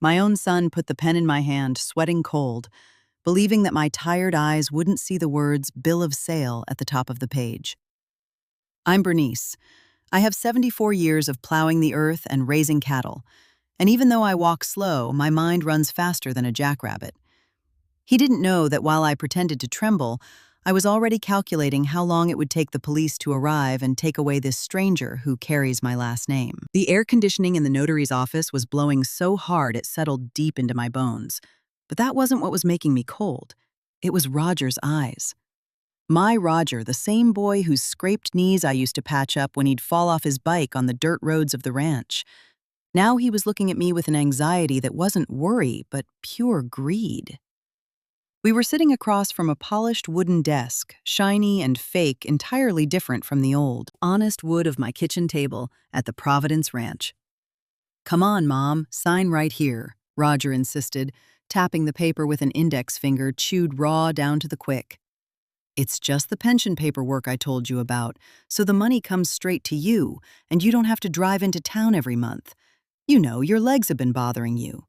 My own son put the pen in my hand, sweating cold, believing that my tired eyes wouldn't see the words "bill of sale" at the top of the page. I'm Bernice. I have 74 years of plowing the earth and raising cattle, and even though I walk slow, my mind runs faster than a jackrabbit. He didn't know that while I pretended to tremble, I was already calculating how long it would take the police to arrive and take away this stranger who carries my last name. The air conditioning in the notary's office was blowing so hard it settled deep into my bones. But that wasn't what was making me cold. It was Roger's eyes. My Roger, the same boy whose scraped knees I used to patch up when he'd fall off his bike on the dirt roads of the ranch. Now he was looking at me with an anxiety that wasn't worry, but pure greed. We were sitting across from a polished wooden desk, shiny and fake, entirely different from the old, honest wood of my kitchen table at the Providence Ranch. "Come on, Mom, sign right here," Roger insisted, tapping the paper with an index finger chewed raw down to the quick. "It's just the pension paperwork I told you about, so the money comes straight to you, and you don't have to drive into town every month. You know, your legs have been bothering you."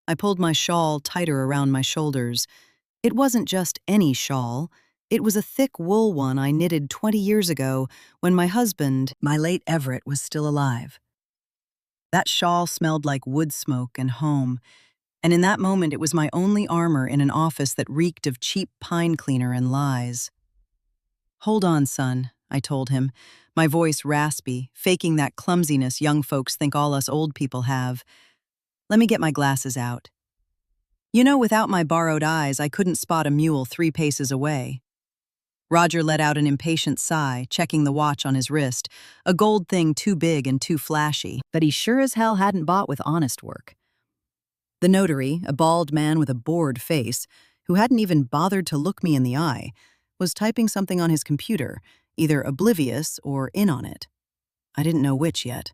I pulled my shawl tighter around my shoulders. It wasn't just any shawl. It was a thick wool one I knitted 20 years ago when my husband, my late Everett, was still alive. That shawl smelled like wood smoke and home, and in that moment it was my only armor in an office that reeked of cheap pine cleaner and lies. "Hold on, son," I told him, my voice raspy, faking that clumsiness young folks think all us old people have. "Let me get my glasses out." You know, without my borrowed eyes, I couldn't spot a mule 3 paces away. Roger let out an impatient sigh, checking the watch on his wrist, a gold thing too big and too flashy, that he sure as hell hadn't bought with honest work. The notary, a bald man with a bored face, who hadn't even bothered to look me in the eye, was typing something on his computer, either oblivious or in on it. I didn't know which yet.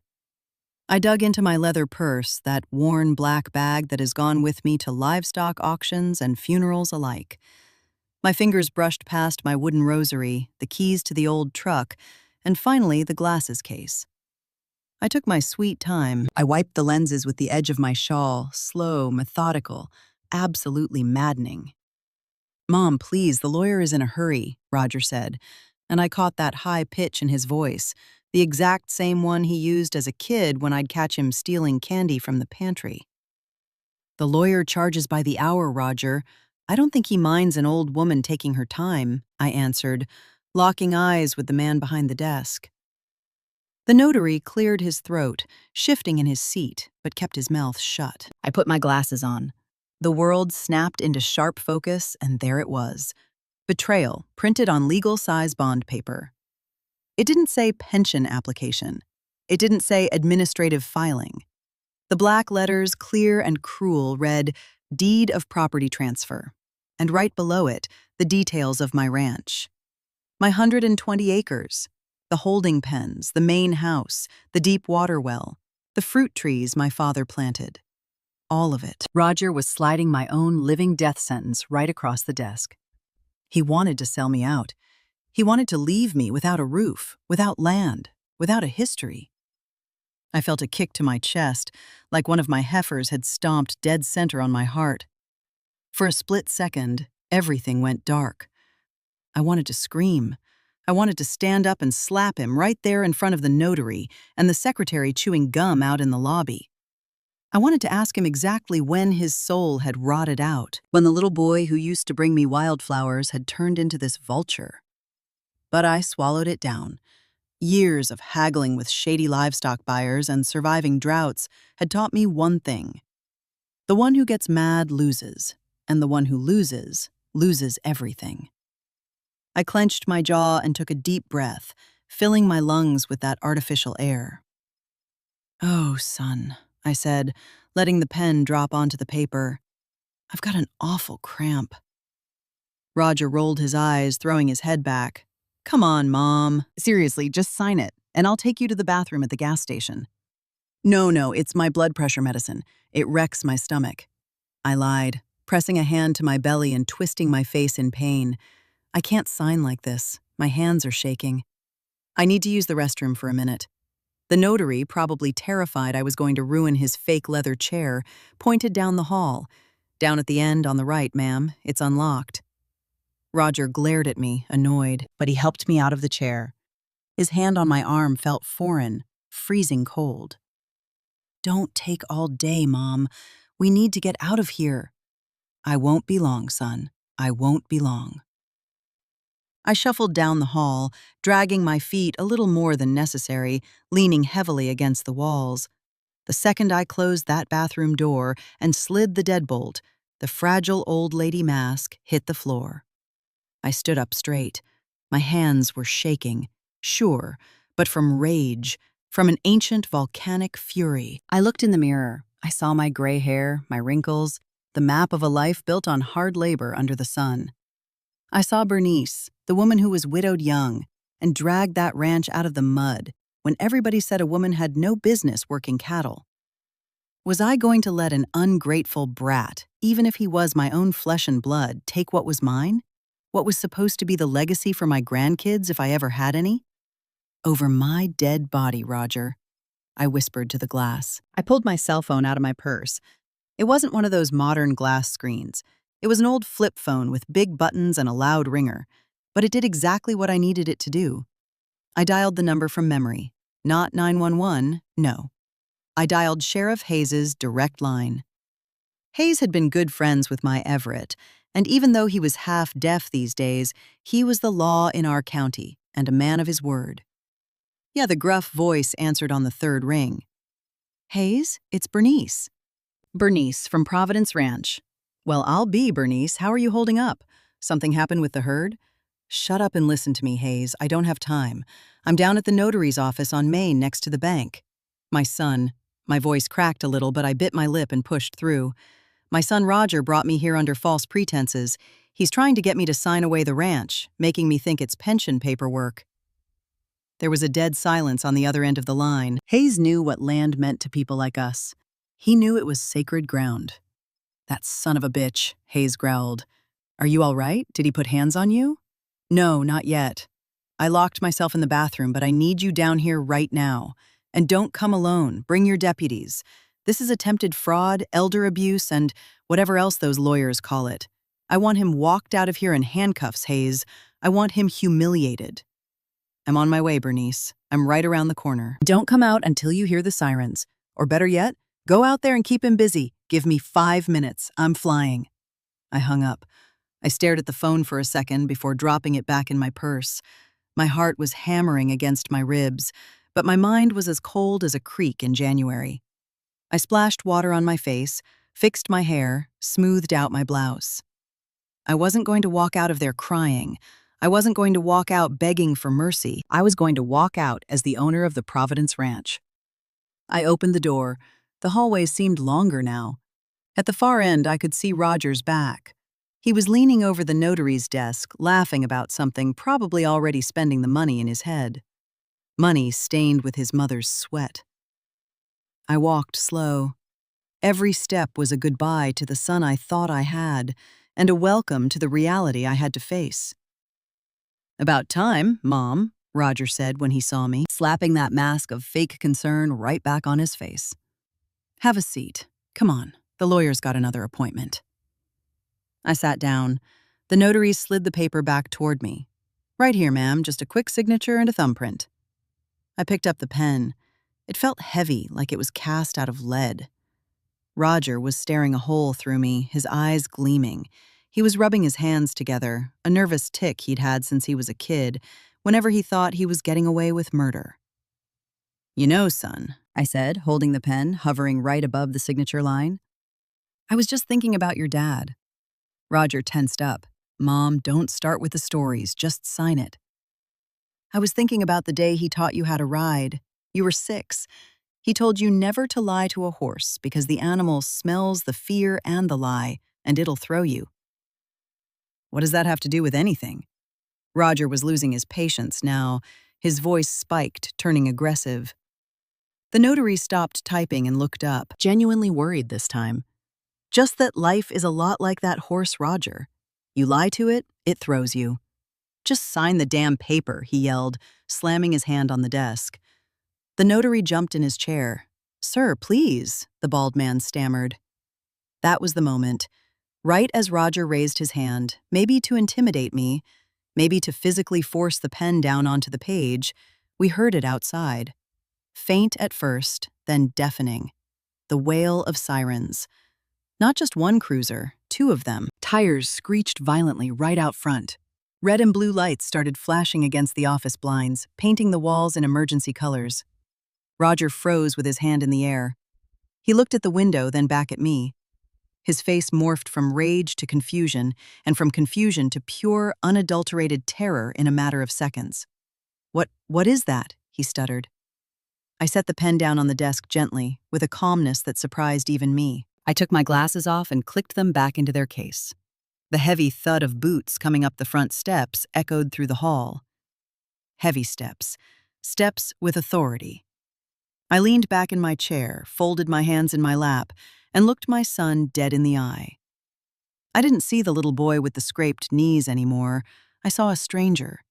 I dug into my leather purse, that worn black bag that has gone with me to livestock auctions and funerals alike. My fingers brushed past my wooden rosary, the keys to the old truck, and finally the glasses case. I took my sweet time. I wiped the lenses with the edge of my shawl, slow, methodical, absolutely maddening. "Mom, please, the lawyer is in a hurry," Roger said, and I caught that high pitch in his voice, the exact same one he used as a kid when I'd catch him stealing candy from the pantry. "The lawyer charges by the hour, Roger. I don't think he minds an old woman taking her time," I answered, locking eyes with the man behind the desk. The notary cleared his throat, shifting in his seat, but kept his mouth shut. I put my glasses on. The world snapped into sharp focus, and there it was. Betrayal, printed on legal-size bond paper. It didn't say pension application. It didn't say administrative filing. The black letters, clear and cruel, read deed of property transfer. And right below it, the details of my ranch. My 120 acres. The holding pens, the main house, the deep water well, the fruit trees my father planted. All of it. Roger was sliding my own living death sentence right across the desk. He wanted to sell me out. He wanted to leave me without a roof, without land, without a history. I felt a kick to my chest, like one of my heifers had stomped dead center on my heart. For a split second, everything went dark. I wanted to scream. I wanted to stand up and slap him right there in front of the notary and the secretary chewing gum out in the lobby. I wanted to ask him exactly when his soul had rotted out, when the little boy who used to bring me wildflowers had turned into this vulture. But I swallowed it down. Years of haggling with shady livestock buyers and surviving droughts had taught me one thing. The one who gets mad loses, and the one who loses everything. I clenched my jaw and took a deep breath, filling my lungs with that artificial air. "Oh, son," I said, letting the pen drop onto the paper. "I've got an awful cramp." Roger rolled his eyes, throwing his head back. "Come on, Mom. Seriously, just sign it, and I'll take you to the bathroom at the gas station." No, it's my blood pressure medicine. It wrecks my stomach." I lied, pressing a hand to my belly and twisting my face in pain. "I can't sign like this. My hands are shaking. I need to use the restroom for a minute." The notary, probably terrified I was going to ruin his fake leather chair, pointed down the hall. "Down at the end on the right, ma'am. It's unlocked." Roger glared at me, annoyed, but he helped me out of the chair. His hand on my arm felt foreign, freezing cold. "Don't take all day, Mom. We need to get out of here." "I won't be long, son. I won't be long." I shuffled down the hall, dragging my feet a little more than necessary, leaning heavily against the walls. The second I closed that bathroom door and slid the deadbolt, the fragile old lady mask hit the floor. I stood up straight. My hands were shaking, sure, but from rage, from an ancient volcanic fury. I looked in the mirror. I saw my gray hair, my wrinkles, the map of a life built on hard labor under the sun. I saw Bernice, the woman who was widowed young, and dragged that ranch out of the mud when everybody said a woman had no business working cattle. Was I going to let an ungrateful brat, even if he was my own flesh and blood, take what was mine? What was supposed to be the legacy for my grandkids if I ever had any? "Over my dead body, Roger," I whispered to the glass. I pulled my cell phone out of my purse. It wasn't one of those modern glass screens. It was an old flip phone with big buttons and a loud ringer, but it did exactly what I needed it to do. I dialed the number from memory. Not 911, no. I dialed Sheriff Hayes's direct line. Hayes had been good friends with my Everett, and even though he was half-deaf these days, he was the law in our county and a man of his word. Yeah, the gruff voice answered on the third ring. "Hayes, it's Bernice." "Bernice from Providence Ranch." "Well, I'll be, Bernice. How are you holding up? Something happened with the herd?" "Shut up and listen to me, Hayes. I don't have time. I'm down at the notary's office on Main next to the bank. My son." My voice cracked a little, but I bit my lip and pushed through. "My son Roger brought me here under false pretenses. He's trying to get me to sign away the ranch, making me think it's pension paperwork." There was a dead silence on the other end of the line. Hayes knew what land meant to people like us. He knew it was sacred ground. "That son of a bitch," Hayes growled. "Are you all right? Did he put hands on you?" "No, not yet. I locked myself in the bathroom, but I need you down here right now. And don't come alone. Bring your deputies. This is attempted fraud, elder abuse, and whatever else those lawyers call it. I want him walked out of here in handcuffs, Hayes. I want him humiliated." "I'm on my way, Bernice. I'm right around the corner. Don't come out until you hear the sirens. Or better yet, go out there and keep him busy. Give me 5 minutes. I'm flying." I hung up. I stared at the phone for a second before dropping it back in my purse. My heart was hammering against my ribs, but my mind was as cold as a creek in January. I splashed water on my face, fixed my hair, smoothed out my blouse. I wasn't going to walk out of there crying. I wasn't going to walk out begging for mercy. I was going to walk out as the owner of the Providence Ranch. I opened the door. The hallway seemed longer now. At the far end, I could see Roger's back. He was leaning over the notary's desk, laughing about something, probably already spending the money in his head. Money stained with his mother's sweat. I walked slow. Every step was a goodbye to the son I thought I had, and a welcome to the reality I had to face. "About time, Mom," Roger said when he saw me, slapping that mask of fake concern right back on his face. "Have a seat. Come on, the lawyer's got another appointment." I sat down. The notary slid the paper back toward me. "Right here, ma'am, just a quick signature and a thumbprint." I picked up the pen. It felt heavy, like it was cast out of lead. Roger was staring a hole through me, his eyes gleaming. He was rubbing his hands together, a nervous tic he'd had since he was a kid, whenever he thought he was getting away with murder. "You know, son," I said, holding the pen, hovering right above the signature line. "I was just thinking about your dad." Roger tensed up. "Mom, don't start with the stories, just sign it." "I was thinking about the day he taught you how to ride. You were 6. He told you never to lie to a horse because the animal smells the fear and the lie, and it'll throw you." "What does that have to do with anything?" Roger was losing his patience now. His voice spiked, turning aggressive. The notary stopped typing and looked up, genuinely worried this time. "Just that life is a lot like that horse, Roger. You lie to it, it throws you." "Just sign the damn paper," he yelled, slamming his hand on the desk. The notary jumped in his chair. "Sir, please," the bald man stammered. That was the moment. Right as Roger raised his hand, maybe to intimidate me, maybe to physically force the pen down onto the page, we heard it outside. Faint at first, then deafening. The wail of sirens. Not just one cruiser, two of them. Tires screeched violently right out front. Red and blue lights started flashing against the office blinds, painting the walls in emergency colors. Roger froze with his hand in the air. He looked at the window, then back at me. His face morphed from rage to confusion, and from confusion to pure, unadulterated terror in a matter of seconds. What is that?" he stuttered. I set the pen down on the desk gently, with a calmness that surprised even me. I took my glasses off and clicked them back into their case. The heavy thud of boots coming up the front steps echoed through the hall. Heavy steps. Steps with authority. I leaned back in my chair, folded my hands in my lap, and looked my son dead in the eye. I didn't see the little boy with the scraped knees anymore. I saw a stranger.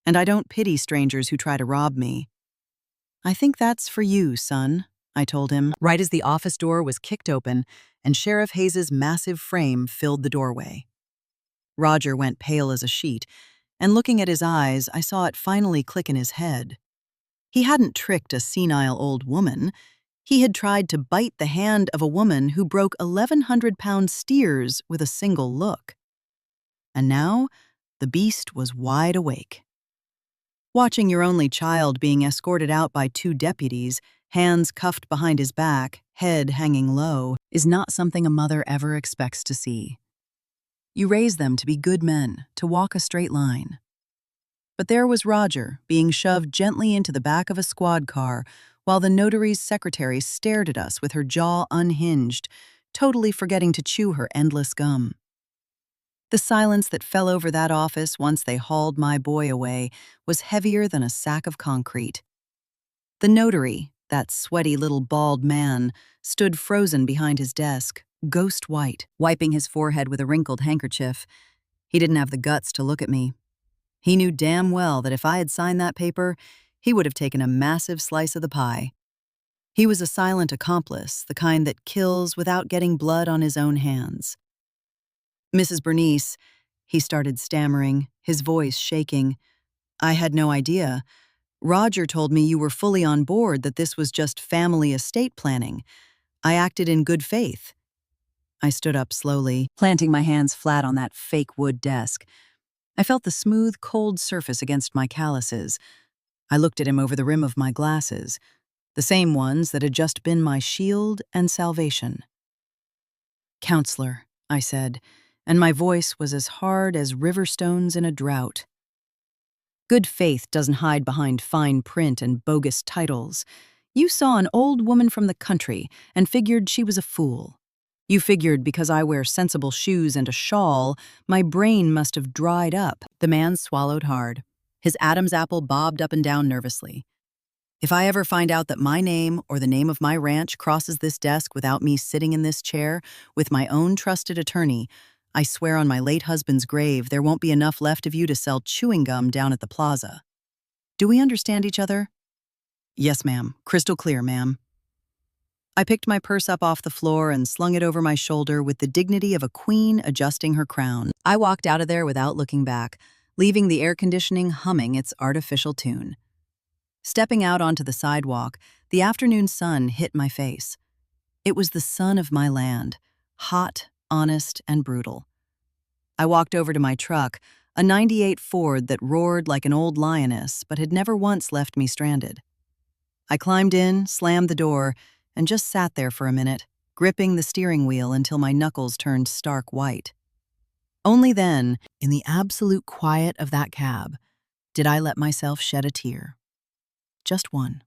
And I don't pity strangers who try to rob me. "I think that's for you, son," I told him, right as the office door was kicked open and Sheriff Hayes's massive frame filled the doorway. Roger went pale as a sheet, and looking at his eyes, I saw it finally click in his head. He hadn't tricked a senile old woman. He had tried to bite the hand of a woman who broke 1,100-pound steers with a single look. And now, the beast was wide awake. Watching your only child being escorted out by two deputies, hands cuffed behind his back, head hanging low, is not something a mother ever expects to see. You raise them to be good men, to walk a straight line. But there was Roger, being shoved gently into the back of a squad car, while the notary's secretary stared at us with her jaw unhinged, totally forgetting to chew her endless gum. The silence that fell over that office once they hauled my boy away was heavier than a sack of concrete. The notary, that sweaty little bald man, stood frozen behind his desk, ghost white, wiping his forehead with a wrinkled handkerchief. He didn't have the guts to look at me. He knew damn well that if I had signed that paper, he would have taken a massive slice of the pie. He was a silent accomplice, the kind that kills without getting blood on his own hands. "Mrs. Bernice," he started stammering, his voice shaking. "I had no idea. Roger told me you were fully on board, that this was just family estate planning. I acted in good faith." I stood up slowly, planting my hands flat on that fake wood desk. I felt the smooth, cold surface against my calluses. I looked at him over the rim of my glasses, the same ones that had just been my shield and salvation. "Counselor," I said, and my voice was as hard as river stones in a drought. "Good faith doesn't hide behind fine print and bogus titles. You saw an old woman from the country and figured she was a fool. You figured because I wear sensible shoes and a shawl, my brain must have dried up." The man swallowed hard. His Adam's apple bobbed up and down nervously. "If I ever find out that my name or the name of my ranch crosses this desk without me sitting in this chair with my own trusted attorney, I swear on my late husband's grave there won't be enough left of you to sell chewing gum down at the plaza. Do we understand each other?" "Yes, ma'am. Crystal clear, ma'am." I picked my purse up off the floor and slung it over my shoulder with the dignity of a queen adjusting her crown. I walked out of there without looking back, leaving the air conditioning humming its artificial tune. Stepping out onto the sidewalk, the afternoon sun hit my face. It was the sun of my land, hot, honest, and brutal. I walked over to my truck, a '98 Ford that roared like an old lioness but had never once left me stranded. I climbed in, slammed the door, and just sat there for a minute, gripping the steering wheel until my knuckles turned stark white. Only then, in the absolute quiet of that cab, did I let myself shed a tear. Just one.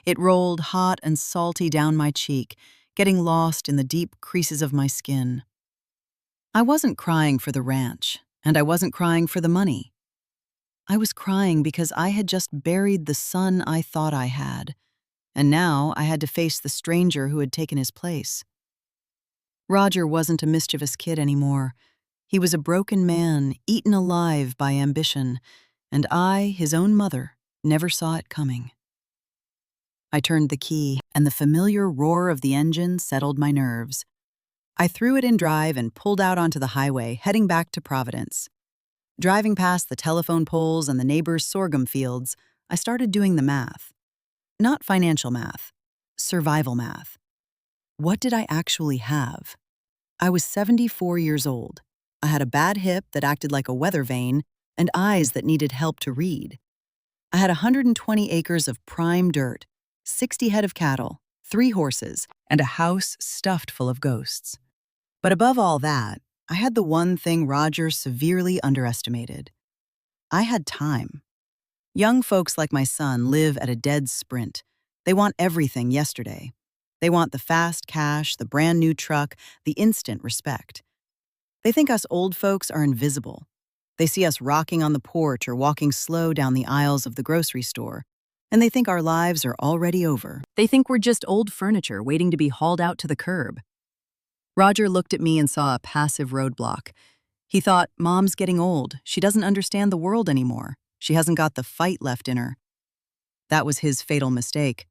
It rolled hot and salty down my cheek, getting lost in the deep creases of my skin. I wasn't crying for the ranch, and I wasn't crying for the money. I was crying because I had just buried the son I thought I had, and now I had to face the stranger who had taken his place. Roger wasn't a mischievous kid anymore. He was a broken man, eaten alive by ambition, and I, his own mother, never saw it coming. I turned the key, and the familiar roar of the engine settled my nerves. I threw it in drive and pulled out onto the highway, heading back to Providence. Driving past the telephone poles and the neighbors' sorghum fields, I started doing the math. Not financial math, survival math. What did I actually have? I was 74 years old. I had a bad hip that acted like a weather vane and eyes that needed help to read. I had 120 acres of prime dirt, 60 head of cattle, 3 horses, and a house stuffed full of ghosts. But above all that, I had the one thing Roger severely underestimated. I had time. Young folks like my son live at a dead sprint. They want everything yesterday. They want the fast cash, the brand new truck, the instant respect. They think us old folks are invisible. They see us rocking on the porch or walking slow down the aisles of the grocery store, and they think our lives are already over. They think we're just old furniture waiting to be hauled out to the curb. Roger looked at me and saw a passive roadblock. He thought, Mom's getting old. She doesn't understand the world anymore. She hasn't got the fight left in her. That was his fatal mistake.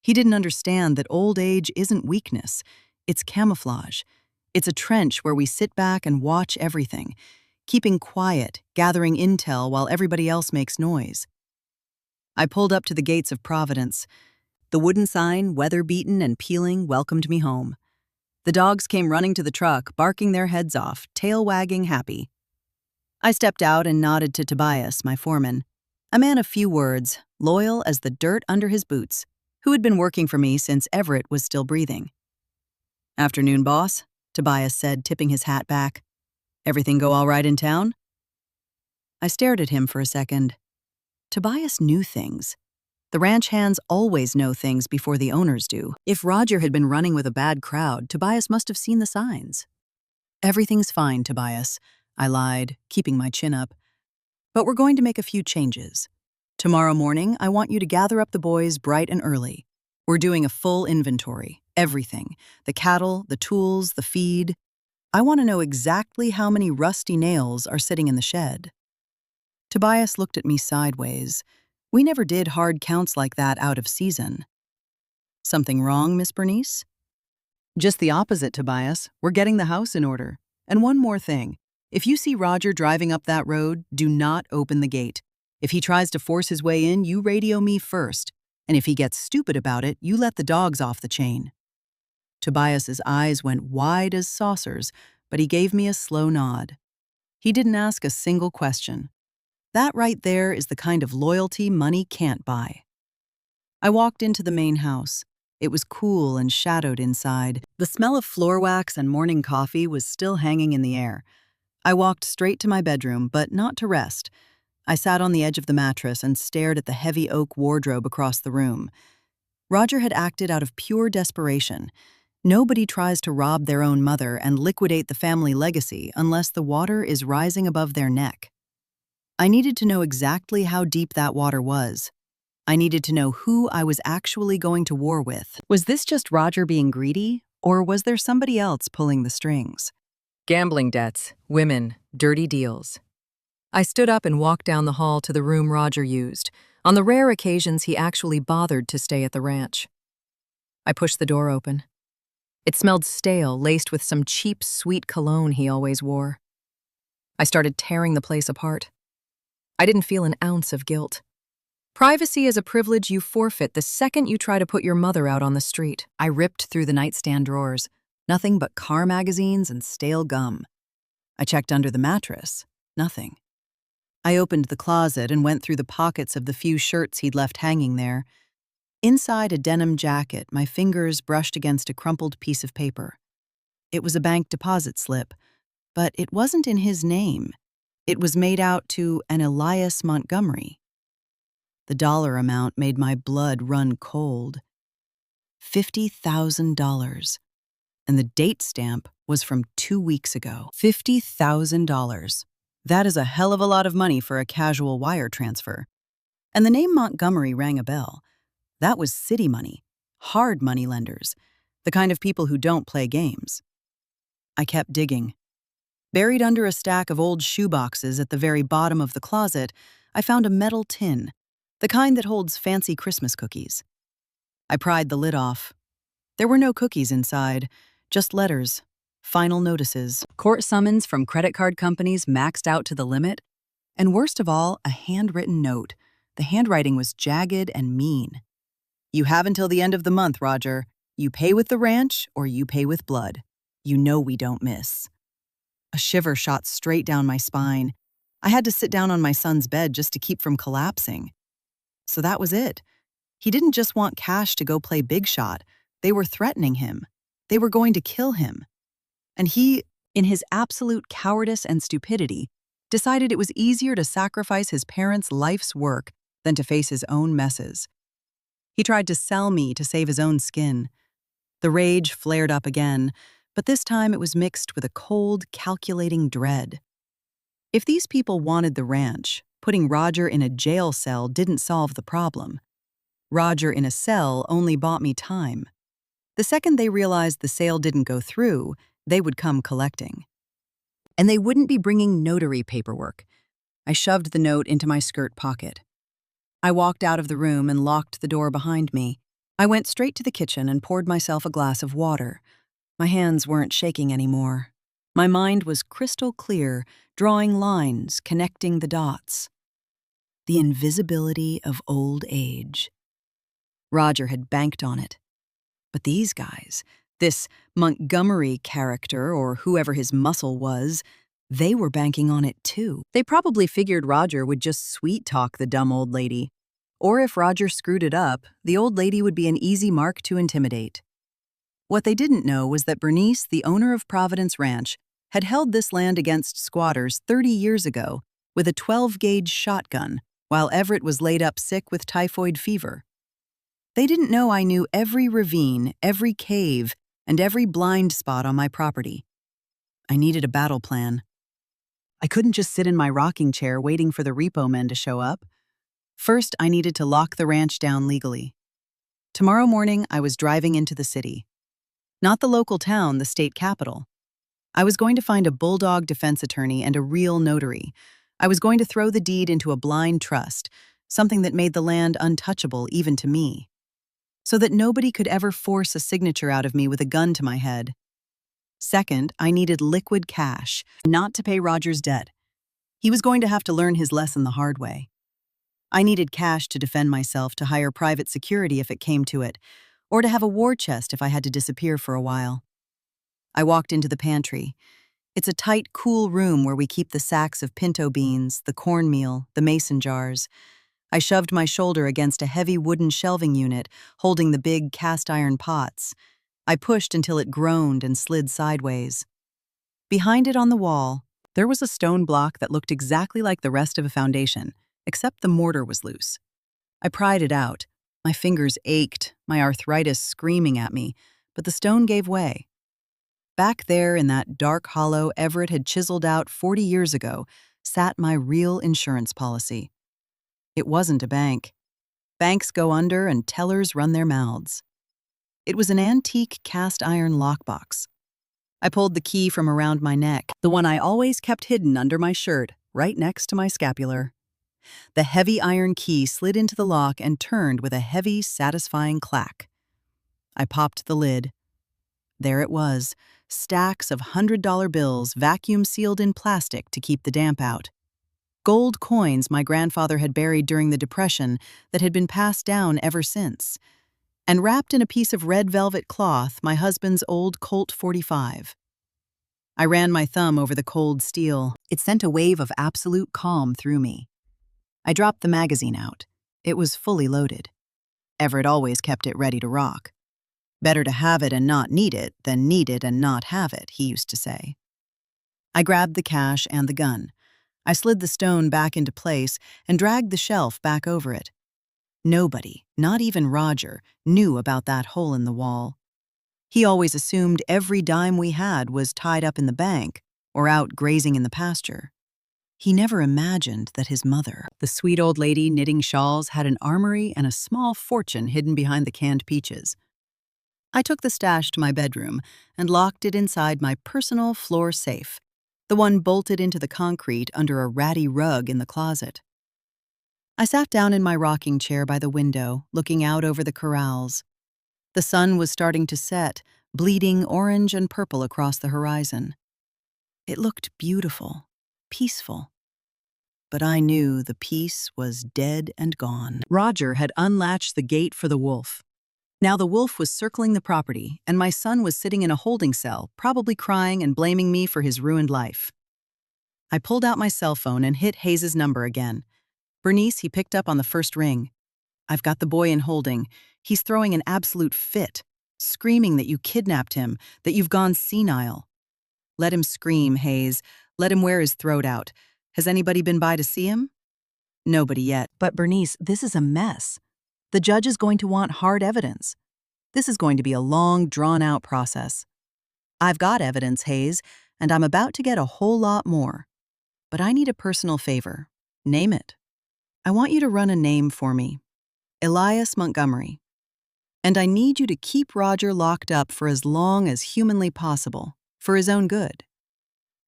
He didn't understand that old age isn't weakness. It's camouflage. It's a trench where we sit back and watch everything, keeping quiet, gathering intel while everybody else makes noise. I pulled up to the gates of Providence. The wooden sign, weather-beaten and peeling, welcomed me home. The dogs came running to the truck, barking their heads off, tail wagging happy. I stepped out and nodded to Tobias, my foreman, a man of few words, loyal as the dirt under his boots, who had been working for me since Everett was still breathing. "Afternoon, boss," Tobias said, tipping his hat back. "Everything go all right in town?" I stared at him for a second. Tobias knew things. The ranch hands always know things before the owners do. If Roger had been running with a bad crowd, Tobias must have seen the signs. "Everything's fine, Tobias," I lied, keeping my chin up. "But we're going to make a few changes. Tomorrow morning, I want you to gather up the boys bright and early. We're doing a full inventory, everything. The cattle, the tools, the feed. I want to know exactly how many rusty nails are sitting in the shed." Tobias looked at me sideways. We never did hard counts like that out of season. "Something wrong, Miss Bernice?" "Just the opposite, Tobias. We're getting the house in order. And one more thing. If you see Roger driving up that road, do not open the gate. If he tries to force his way in, you radio me first. And if he gets stupid about it, you let the dogs off the chain." Tobias's eyes went wide as saucers, but he gave me a slow nod. He didn't ask a single question. That right there is the kind of loyalty money can't buy. I walked into the main house. It was cool and shadowed inside. The smell of floor wax and morning coffee was still hanging in the air. I walked straight to my bedroom, but not to rest. I sat on the edge of the mattress and stared at the heavy oak wardrobe across the room. Roger had acted out of pure desperation. Nobody tries to rob their own mother and liquidate the family legacy unless the water is rising above their neck. I needed to know exactly how deep that water was. I needed to know who I was actually going to war with. Was this just Roger being greedy, or was there somebody else pulling the strings? Gambling debts, women, dirty deals. I stood up and walked down the hall to the room Roger used, on the rare occasions he actually bothered to stay at the ranch. I pushed the door open. It smelled stale, laced with some cheap, sweet cologne he always wore. I started tearing the place apart. I didn't feel an ounce of guilt. Privacy is a privilege you forfeit the second you try to put your mother out on the street. I ripped through the nightstand drawers. Nothing but car magazines and stale gum. I checked under the mattress. Nothing. I opened the closet and went through the pockets of the few shirts he'd left hanging there. Inside a denim jacket, my fingers brushed against a crumpled piece of paper. It was a bank deposit slip, but it wasn't in his name. It was made out to an Elias Montgomery. The dollar amount made my blood run cold. $50,000. And the date stamp was from 2 weeks ago. $50,000. That is a hell of a lot of money for a casual wire transfer. And the name Montgomery rang a bell. That was city money, hard money lenders, the kind of people who don't play games. I kept digging. Buried under a stack of old shoeboxes at the very bottom of the closet, I found a metal tin, the kind that holds fancy Christmas cookies. I pried the lid off. There were no cookies inside, just letters, final notices, court summons from credit card companies maxed out to the limit, and worst of all, a handwritten note. The handwriting was jagged and mean. "You have until the end of the month, Roger. You pay with the ranch or you pay with blood. You know we don't miss." A shiver shot straight down my spine. I had to sit down on my son's bed just to keep from collapsing. So that was it. He didn't just want cash to go play big shot. They were threatening him. They were going to kill him. And he, in his absolute cowardice and stupidity, decided it was easier to sacrifice his parents' life's work than to face his own messes. He tried to sell me to save his own skin. The rage flared up again, but this time it was mixed with a cold, calculating dread. If these people wanted the ranch, putting Roger in a jail cell didn't solve the problem. Roger in a cell only bought me time. The second they realized the sale didn't go through, they would come collecting. And they wouldn't be bringing notary paperwork. I shoved the note into my skirt pocket. I walked out of the room and locked the door behind me. I went straight to the kitchen and poured myself a glass of water. My hands weren't shaking anymore. My mind was crystal clear, drawing lines, connecting the dots. The invisibility of old age. Roger had banked on it. But these guys, this Montgomery character or whoever his muscle was, they were banking on it too. They probably figured Roger would just sweet-talk the dumb old lady. Or if Roger screwed it up, the old lady would be an easy mark to intimidate. What they didn't know was that Bernice, the owner of Providence Ranch, had held this land against squatters 30 years ago with a 12-gauge shotgun while Everett was laid up sick with typhoid fever. They didn't know I knew every ravine, every cave, and every blind spot on my property. I needed a battle plan. I couldn't just sit in my rocking chair waiting for the repo men to show up. First, I needed to lock the ranch down legally. Tomorrow morning, I was driving into the city. Not the local town, the state capital. I was going to find a bulldog defense attorney and a real notary. I was going to throw the deed into a blind trust, something that made the land untouchable even to me, so that nobody could ever force a signature out of me with a gun to my head. Second, I needed liquid cash, not to pay Roger's debt. He was going to have to learn his lesson the hard way. I needed cash to defend myself, to hire private security if it came to it, or to have a war chest if I had to disappear for a while. I walked into the pantry. It's a tight, cool room where we keep the sacks of pinto beans, the cornmeal, the mason jars. I shoved my shoulder against a heavy wooden shelving unit holding the big cast-iron pots. I pushed until it groaned and slid sideways. Behind it on the wall, there was a stone block that looked exactly like the rest of a foundation, except the mortar was loose. I pried it out. My fingers ached, my arthritis screaming at me, but the stone gave way. Back there in that dark hollow Everett had chiseled out 40 years ago sat my real insurance policy. It wasn't a bank. Banks go under and tellers run their mouths. It was an antique cast-iron lockbox. I pulled the key from around my neck, the one I always kept hidden under my shirt, right next to my scapular. The heavy iron key slid into the lock and turned with a heavy, satisfying clack. I popped the lid. There it was, stacks of $100 bills vacuum-sealed in plastic to keep the damp out. Gold coins my grandfather had buried during the Depression that had been passed down ever since. And wrapped in a piece of red velvet cloth, my husband's old Colt .45. I ran my thumb over the cold steel. It sent a wave of absolute calm through me. I dropped the magazine out. It was fully loaded. Everett always kept it ready to rock. Better to have it and not need it than need it and not have it, he used to say. I grabbed the cash and the gun. I slid the stone back into place and dragged the shelf back over it. Nobody, not even Roger, knew about that hole in the wall. He always assumed every dime we had was tied up in the bank or out grazing in the pasture. He never imagined that his mother, the sweet old lady knitting shawls, had an armory and a small fortune hidden behind the canned peaches. I took the stash to my bedroom and locked it inside my personal floor safe, the one bolted into the concrete under a ratty rug in the closet. I sat down in my rocking chair by the window, looking out over the corrals. The sun was starting to set, bleeding orange and purple across the horizon. It looked beautiful, peaceful. But I knew the peace was dead and gone. Roger had unlatched the gate for the wolf. Now the wolf was circling the property, and my son was sitting in a holding cell, probably crying and blaming me for his ruined life. I pulled out my cell phone and hit Hayes' number again. Bernice, he picked up on the first ring. I've got the boy in holding. He's throwing an absolute fit, screaming that you kidnapped him, that you've gone senile. Let him scream, Hayes. Let him wear his throat out. Has anybody been by to see him? Nobody yet. But Bernice, this is a mess. The judge is going to want hard evidence. This is going to be a long, drawn-out process. I've got evidence, Hayes, and I'm about to get a whole lot more. But I need a personal favor. Name it. I want you to run a name for me. Elias Montgomery. And I need you to keep Roger locked up for as long as humanly possible, for his own good.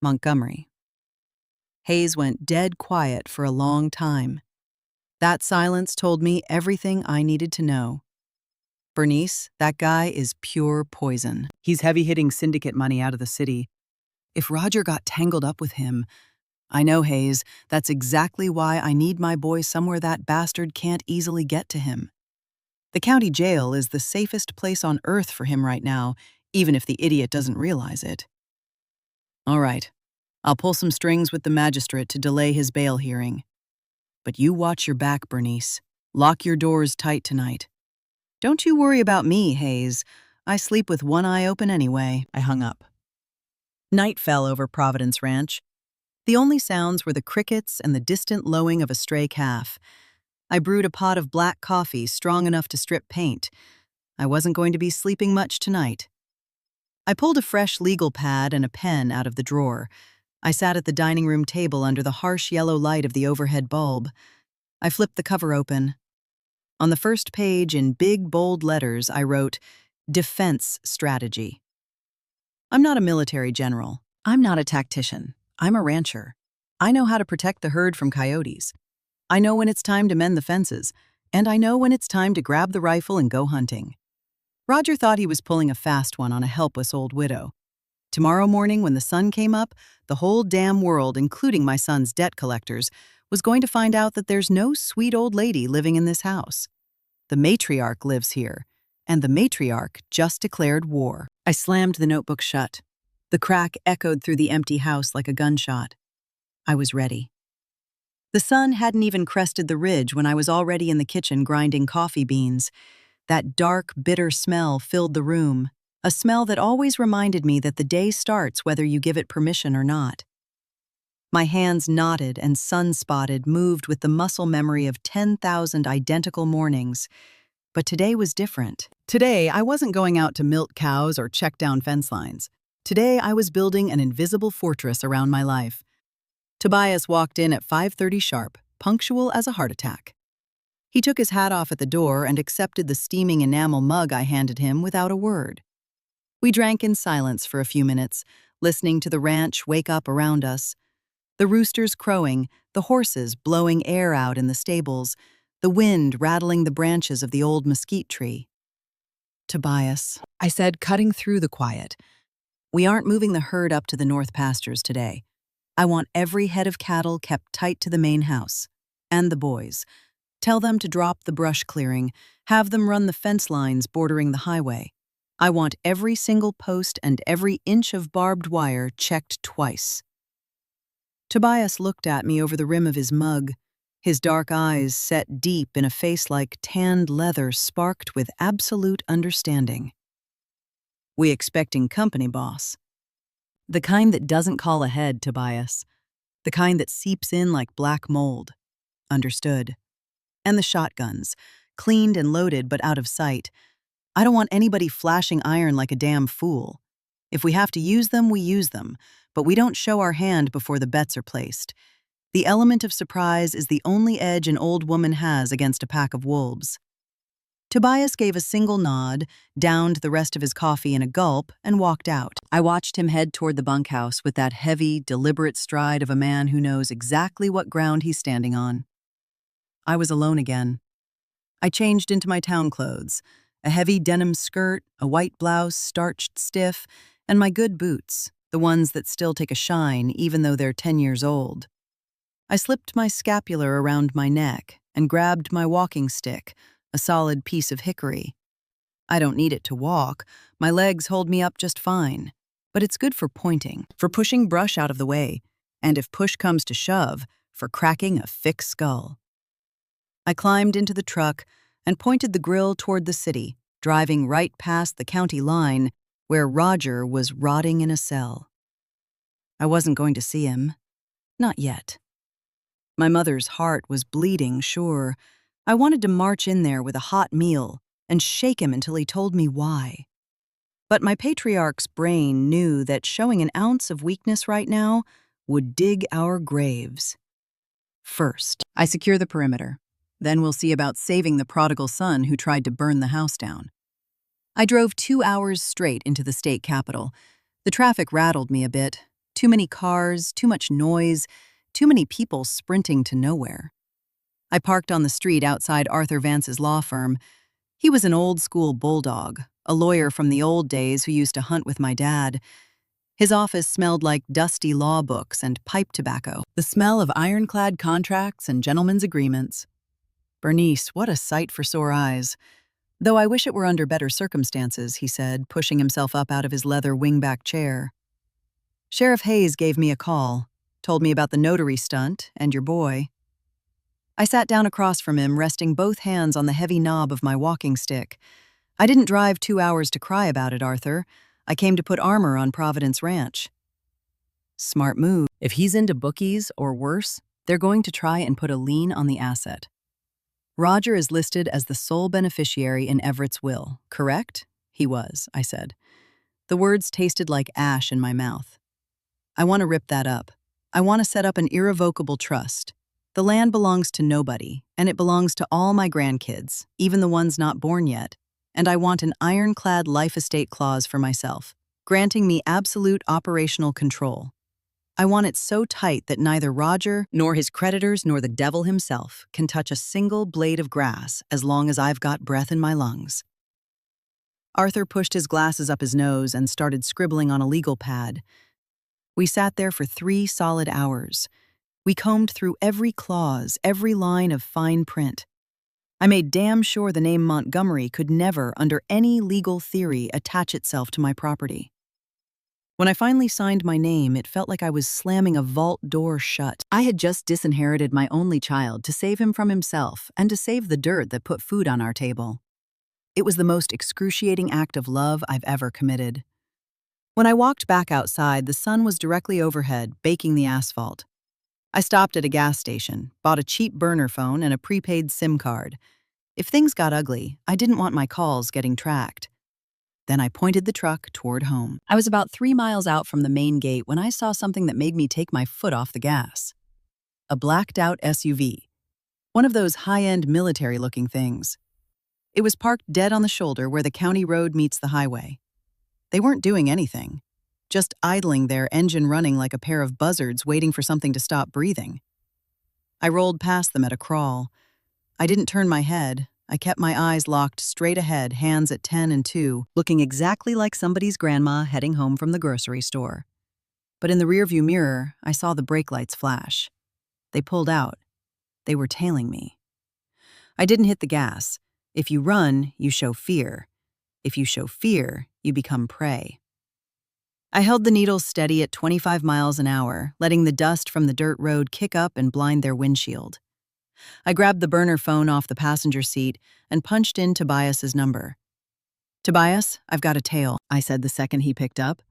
Montgomery. Hayes went dead quiet for a long time. That silence told me everything I needed to know. Bernice, that guy is pure poison. He's heavy-hitting syndicate money out of the city. If Roger got tangled up with him, I know, Hayes, that's exactly why I need my boy somewhere that bastard can't easily get to him. The county jail is the safest place on earth for him right now, even if the idiot doesn't realize it. All right, I'll pull some strings with the magistrate to delay his bail hearing. But you watch your back, Bernice. Lock your doors tight tonight. Don't you worry about me, Hayes. I sleep with one eye open anyway. I hung up. Night fell over Providence Ranch. The only sounds were the crickets and the distant lowing of a stray calf. I brewed a pot of black coffee strong enough to strip paint. I wasn't going to be sleeping much tonight. I pulled a fresh legal pad and a pen out of the drawer. I sat at the dining room table under the harsh yellow light of the overhead bulb. I flipped the cover open. On the first page, in big, bold letters, I wrote, Defense Strategy. I'm not a military general. I'm not a tactician. I'm a rancher. I know how to protect the herd from coyotes. I know when it's time to mend the fences, and I know when it's time to grab the rifle and go hunting. Roger thought he was pulling a fast one on a helpless old widow. Tomorrow morning, when the sun came up, the whole damn world, including my son's debt collectors, was going to find out that there's no sweet old lady living in this house. The matriarch lives here, and the matriarch just declared war. I slammed the notebook shut. The crack echoed through the empty house like a gunshot. I was ready. The sun hadn't even crested the ridge when I was already in the kitchen grinding coffee beans. That dark, bitter smell filled the room, a smell that always reminded me that the day starts whether you give it permission or not. My hands knotted and sun-spotted moved with the muscle memory of 10,000 identical mornings. But today was different. Today, I wasn't going out to milk cows or check down fence lines. Today, I was building an invisible fortress around my life. Tobias walked in at 5:30 sharp, punctual as a heart attack. He took his hat off at the door and accepted the steaming enamel mug I handed him without a word. We drank in silence for a few minutes, listening to the ranch wake up around us. The roosters crowing, the horses blowing air out in the stables, the wind rattling the branches of the old mesquite tree. Tobias, I said, cutting through the quiet, we aren't moving the herd up to the north pastures today. I want every head of cattle kept tight to the main house. And the boys. Tell them to drop the brush clearing, have them run the fence lines bordering the highway. I want every single post and every inch of barbed wire checked twice. Tobias looked at me over the rim of his mug. His dark eyes, set deep in a face like tanned leather, sparked with absolute understanding. We expecting company, boss. The kind that doesn't call ahead, Tobias. The kind that seeps in like black mold. Understood. And the shotguns, cleaned and loaded but out of sight. I don't want anybody flashing iron like a damn fool. If we have to use them, we use them, but we don't show our hand before the bets are placed. The element of surprise is the only edge an old woman has against a pack of wolves. Tobias gave a single nod, downed the rest of his coffee in a gulp, and walked out. I watched him head toward the bunkhouse with that heavy, deliberate stride of a man who knows exactly what ground he's standing on. I was alone again. I changed into my town clothes, A heavy denim skirt, a white blouse starched stiff, and my good boots, the ones that still take a shine even though they're 10 years old. I slipped my scapular around my neck and grabbed my walking stick, a solid piece of hickory. I don't need it to walk, my legs hold me up just fine, but it's good for pointing, for pushing brush out of the way, and if push comes to shove, for cracking a thick skull. I climbed into the truck and pointed the grill toward the city, driving right past the county line where Roger was rotting in a cell. I wasn't going to see him. Not yet. My mother's heart was bleeding, sure. I wanted to march in there with a hot meal and shake him until he told me why. But my patriarch's brain knew that showing an ounce of weakness right now would dig our graves. First, I secure the perimeter. Then we'll see about saving the prodigal son who tried to burn the house down. I drove 2 hours straight into the state capitol. The traffic rattled me a bit. Too many cars, too much noise, too many people sprinting to nowhere. I parked on the street outside Arthur Vance's law firm. He was an old-school bulldog, a lawyer from the old days who used to hunt with my dad. His office smelled like dusty law books and pipe tobacco, the smell of ironclad contracts and gentlemen's agreements. Bernice, what a sight for sore eyes. Though I wish it were under better circumstances, he said, pushing himself up out of his leather wingback chair. Sheriff Hayes gave me a call, told me about the notary stunt and your boy. I sat down across from him, resting both hands on the heavy knob of my walking stick. I didn't drive 2 hours to cry about it, Arthur. I came to put armor on Providence Ranch. Smart move. If he's into bookies, or worse, they're going to try and put a lien on the asset. Roger is listed as the sole beneficiary in Everett's will, correct? He was, I said. The words tasted like ash in my mouth. I want to rip that up. I want to set up an irrevocable trust. The land belongs to nobody, and it belongs to all my grandkids, even the ones not born yet, and I want an ironclad life estate clause for myself, granting me absolute operational control. I want it so tight that neither Roger, nor his creditors, nor the devil himself can touch a single blade of grass as long as I've got breath in my lungs. Arthur pushed his glasses up his nose and started scribbling on a legal pad. We sat there for 3 solid hours. We combed through every clause, every line of fine print. I made damn sure the name Montgomery could never, under any legal theory, attach itself to my property. When I finally signed my name, it felt like I was slamming a vault door shut. I had just disinherited my only child to save him from himself and to save the dirt that put food on our table. It was the most excruciating act of love I've ever committed. When I walked back outside, the sun was directly overhead, baking the asphalt. I stopped at a gas station, bought a cheap burner phone and a prepaid SIM card. If things got ugly, I didn't want my calls getting tracked. Then I pointed the truck toward home. I was about 3 miles out from the main gate when I saw something that made me take my foot off the gas. A blacked-out SUV. One of those high-end military-looking things. It was parked dead on the shoulder where the county road meets the highway. They weren't doing anything, just idling there, engine running like a pair of buzzards waiting for something to stop breathing. I rolled past them at a crawl. I didn't turn my head. I kept my eyes locked straight ahead, hands at 10 and 2, looking exactly like somebody's grandma heading home from the grocery store. But in the rearview mirror, I saw the brake lights flash. They pulled out. They were tailing me. I didn't hit the gas. If you run, you show fear. If you show fear, you become prey. I held the needles steady at 25 miles an hour, letting the dust from the dirt road kick up and blind their windshield. I grabbed the burner phone off the passenger seat and punched in Tobias's number. "Tobias, I've got a tail," I said the second he picked up.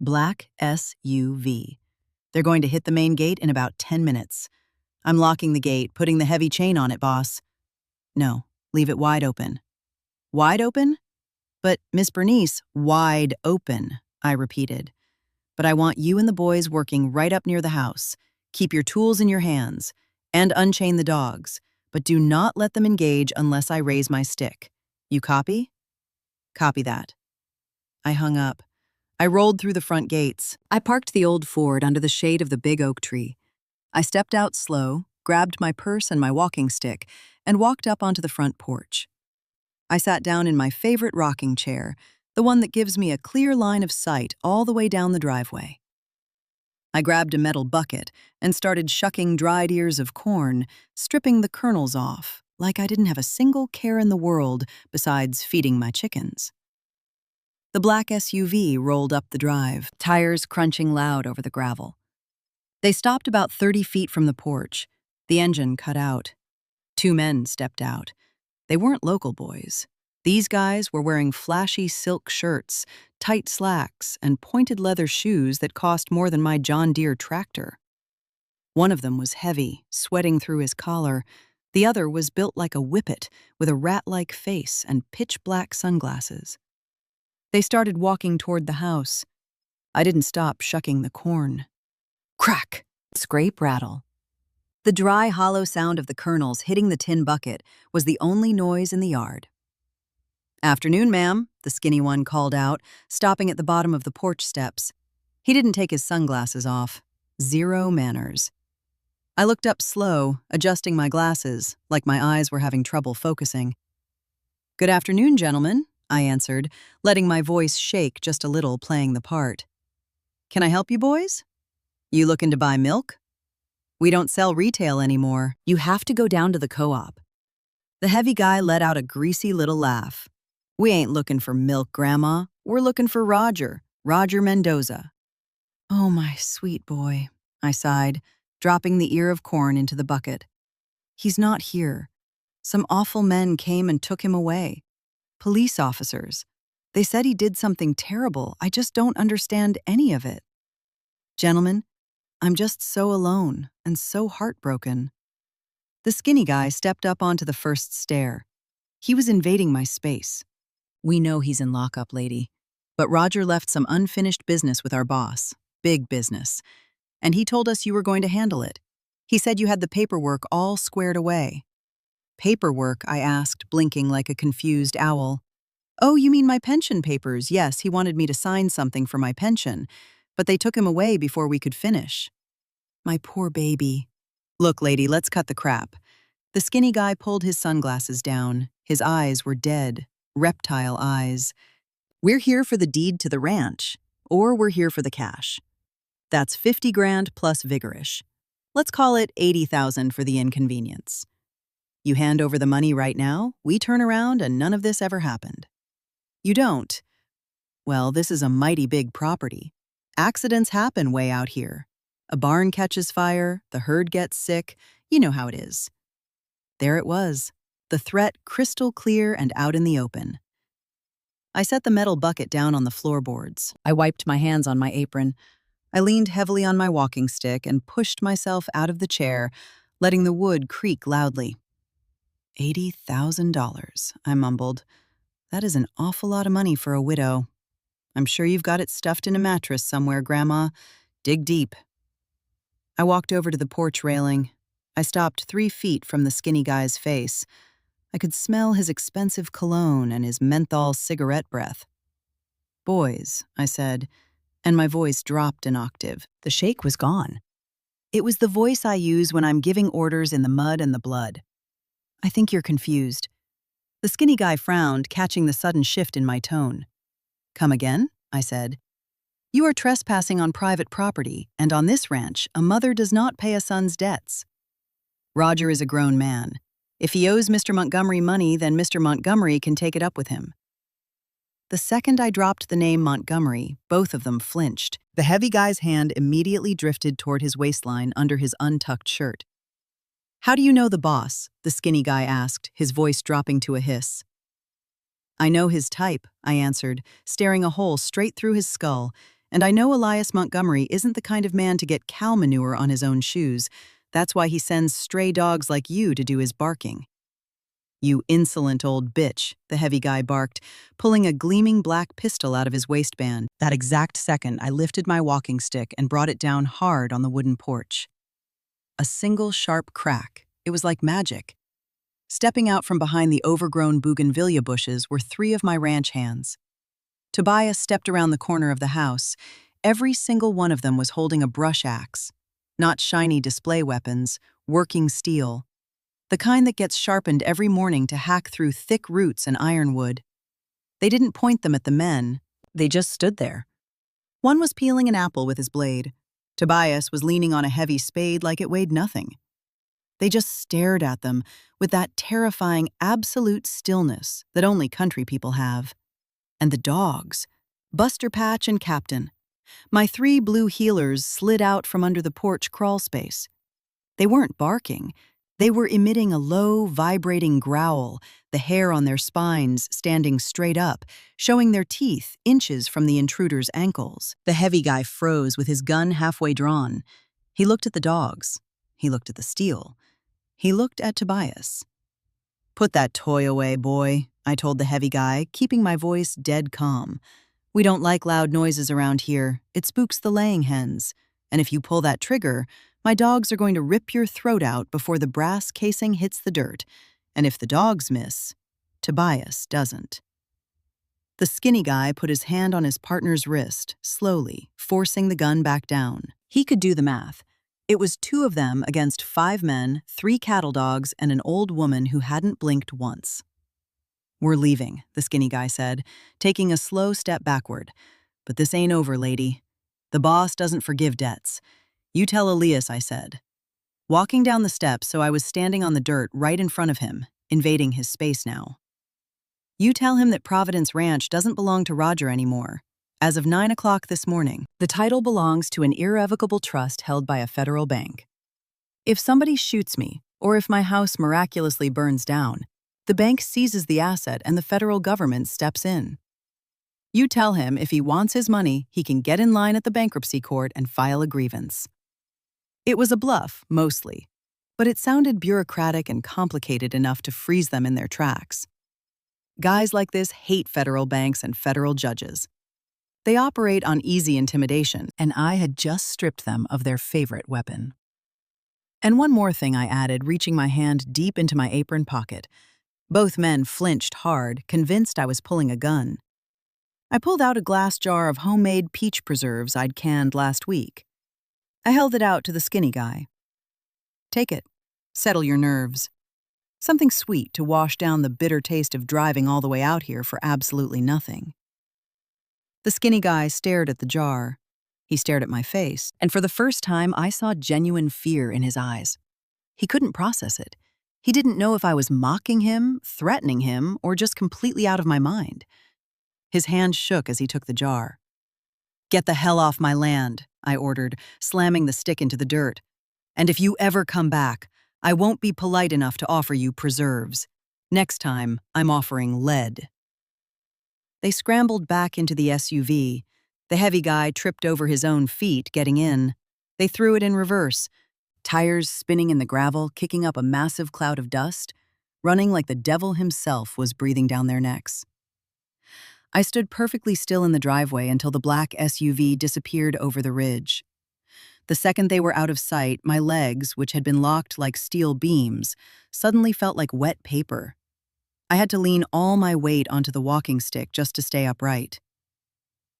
"Black SUV. They're going to hit the main gate in about 10 minutes. I'm locking the gate, putting the heavy chain on it, boss." "No, leave it wide open." "Wide open?" "But, Miss Bernice, wide open," I repeated. "But I want you and the boys working right up near the house. Keep your tools in your hands. And unchain the dogs, but do not let them engage unless I raise my stick. You copy?" "Copy that." I hung up. I rolled through the front gates. I parked the old Ford under the shade of the big oak tree. I stepped out slow, grabbed my purse and my walking stick, and walked up onto the front porch. I sat down in my favorite rocking chair, the one that gives me a clear line of sight all the way down the driveway. I grabbed a metal bucket and started shucking dried ears of corn, stripping the kernels off, like I didn't have a single care in the world besides feeding my chickens. The black SUV rolled up the drive, tires crunching loud over the gravel. They stopped about 30 feet from the porch. The engine cut out. Two men stepped out. They weren't local boys. These guys were wearing flashy silk shirts, tight slacks, and pointed leather shoes that cost more than my John Deere tractor. One of them was heavy, sweating through his collar. The other was built like a whippet, with a rat-like face and pitch-black sunglasses. They started walking toward the house. I didn't stop shucking the corn. Crack! Scrape, rattle. The dry, hollow sound of the kernels hitting the tin bucket was the only noise in the yard. "Afternoon, ma'am," the skinny one called out, stopping at the bottom of the porch steps. He didn't take his sunglasses off. Zero manners. I looked up slow, adjusting my glasses, like my eyes were having trouble focusing. "Good afternoon, gentlemen," I answered, letting my voice shake just a little, playing the part. "Can I help you, boys? You looking to buy milk? We don't sell retail anymore. You have to go down to the co-op." The heavy guy let out a greasy little laugh. "We ain't looking for milk, Grandma. We're looking for Roger Mendoza." "Oh, my sweet boy," I sighed, dropping the ear of corn into the bucket. "He's not here. Some awful men came and took him away. Police officers. They said he did something terrible. I just don't understand any of it. Gentlemen, I'm just so alone and so heartbroken." The skinny guy stepped up onto the first stair. He was invading my space. "We know he's in lockup, lady. But Roger left some unfinished business with our boss. Big business. And he told us you were going to handle it. He said you had the paperwork all squared away." "Paperwork?" I asked, blinking like a confused owl. "Oh, you mean my pension papers? Yes, he wanted me to sign something for my pension. But they took him away before we could finish." My poor baby. "Look, lady, let's cut the crap." The skinny guy pulled his sunglasses down. His eyes were dead, reptile eyes. "We're here for the deed to the ranch, or we're here for the cash. That's 50 grand plus vigorish. Let's call it 80,000 for the inconvenience. You hand over the money right now, we turn around and none of this ever happened. You don't. Well, this is a mighty big property. Accidents happen way out here. A barn catches fire, the herd gets sick, you know how it is." There it was, the threat crystal clear and out in the open. I set the metal bucket down on the floorboards. I wiped my hands on my apron. I leaned heavily on my walking stick and pushed myself out of the chair, letting the wood creak loudly. $80,000, I mumbled. That is an awful lot of money for a widow. I'm sure you've got it stuffed in a mattress somewhere, Grandma. Dig deep. I walked over to the porch railing. I stopped 3 feet from the skinny guy's face. I could smell his expensive cologne and his menthol cigarette breath. "Boys," I said, and my voice dropped an octave. The shake was gone. It was the voice I use when I'm giving orders in the mud and the blood. "I think you're confused." The skinny guy frowned, catching the sudden shift in my tone. "Come again?" I said. "You are trespassing on private property, and on this ranch, a mother does not pay a son's debts. Roger is a grown man. If he owes Mr. Montgomery money, then Mr. Montgomery can take it up with him." The second I dropped the name Montgomery, both of them flinched. The heavy guy's hand immediately drifted toward his waistline under his untucked shirt. "How do you know the boss?" the skinny guy asked, his voice dropping to a hiss. "I know his type," I answered, staring a hole straight through his skull, "and I know Elias Montgomery isn't the kind of man to get cow manure on his own shoes. That's why he sends stray dogs like you to do his barking." "You insolent old bitch," the heavy guy barked, pulling a gleaming black pistol out of his waistband. That exact second, I lifted my walking stick and brought it down hard on the wooden porch. A single sharp crack. It was like magic. Stepping out from behind the overgrown bougainvillea bushes were 3 of my ranch hands. Tobias stepped around the corner of the house. Every single one of them was holding a brush axe. Not shiny display weapons, working steel. the kind that gets sharpened every morning to hack through thick roots and ironwood. They didn't point them at the men, they just stood there. One was peeling an apple with his blade. Tobias was leaning on a heavy spade like it weighed nothing. They just stared at them with that terrifying absolute stillness that only country people have. And the dogs, Buster Patch and Captain. My 3 blue heelers slid out from under the porch crawl space. They weren't barking. They were emitting a low, vibrating growl, the hair on their spines standing straight up, showing their teeth inches from the intruder's ankles. The heavy guy froze with his gun halfway drawn. He looked at the dogs. He looked at the steel. He looked at Tobias. "Put that toy away, boy," I told the heavy guy, keeping my voice dead calm. "We don't like loud noises around here. It spooks the laying hens. And if you pull that trigger, my dogs are going to rip your throat out before the brass casing hits the dirt. And if the dogs miss, Tobias doesn't." The skinny guy put his hand on his partner's wrist, slowly, forcing the gun back down. He could do the math. It was 2 of them against 5 men, 3 cattle dogs, and an old woman who hadn't blinked once. "We're leaving," the skinny guy said, taking a slow step backward. "But this ain't over, lady. The boss doesn't forgive debts. You tell Elias," I said. Walking down the steps so I was standing on the dirt right in front of him, invading his space now. "You tell him that Providence Ranch doesn't belong to Roger anymore. As of 9 o'clock this morning, the title belongs to an irrevocable trust held by a federal bank. If somebody shoots me, or if my house miraculously burns down, the bank seizes the asset and the federal government steps in. You tell him if he wants his money, he can get in line at the bankruptcy court and file a grievance." It was a bluff, mostly, but it sounded bureaucratic and complicated enough to freeze them in their tracks. Guys like this hate federal banks and federal judges. They operate on easy intimidation, and I had just stripped them of their favorite weapon. And one more thing I added, reaching my hand deep into my apron pocket. Both men flinched hard, convinced I was pulling a gun. I pulled out a glass jar of homemade peach preserves I'd canned last week. I held it out to the skinny guy. "Take it. Settle your nerves. Something sweet to wash down the bitter taste of driving all the way out here for absolutely nothing." The skinny guy stared at the jar. He stared at my face, and for the first time I saw genuine fear in his eyes. He couldn't process it. He didn't know if I was mocking him, threatening him, or just completely out of my mind. His hand shook as he took the jar. "Get the hell off my land," I ordered, slamming the stick into the dirt. "And if you ever come back, I won't be polite enough to offer you preserves. Next time, I'm offering lead." They scrambled back into the SUV. The heavy guy tripped over his own feet getting in. They threw it in reverse, tires spinning in the gravel, kicking up a massive cloud of dust, running like the devil himself was breathing down their necks. I stood perfectly still in the driveway until the black SUV disappeared over the ridge. The second they were out of sight, my legs, which had been locked like steel beams, suddenly felt like wet paper. I had to lean all my weight onto the walking stick just to stay upright.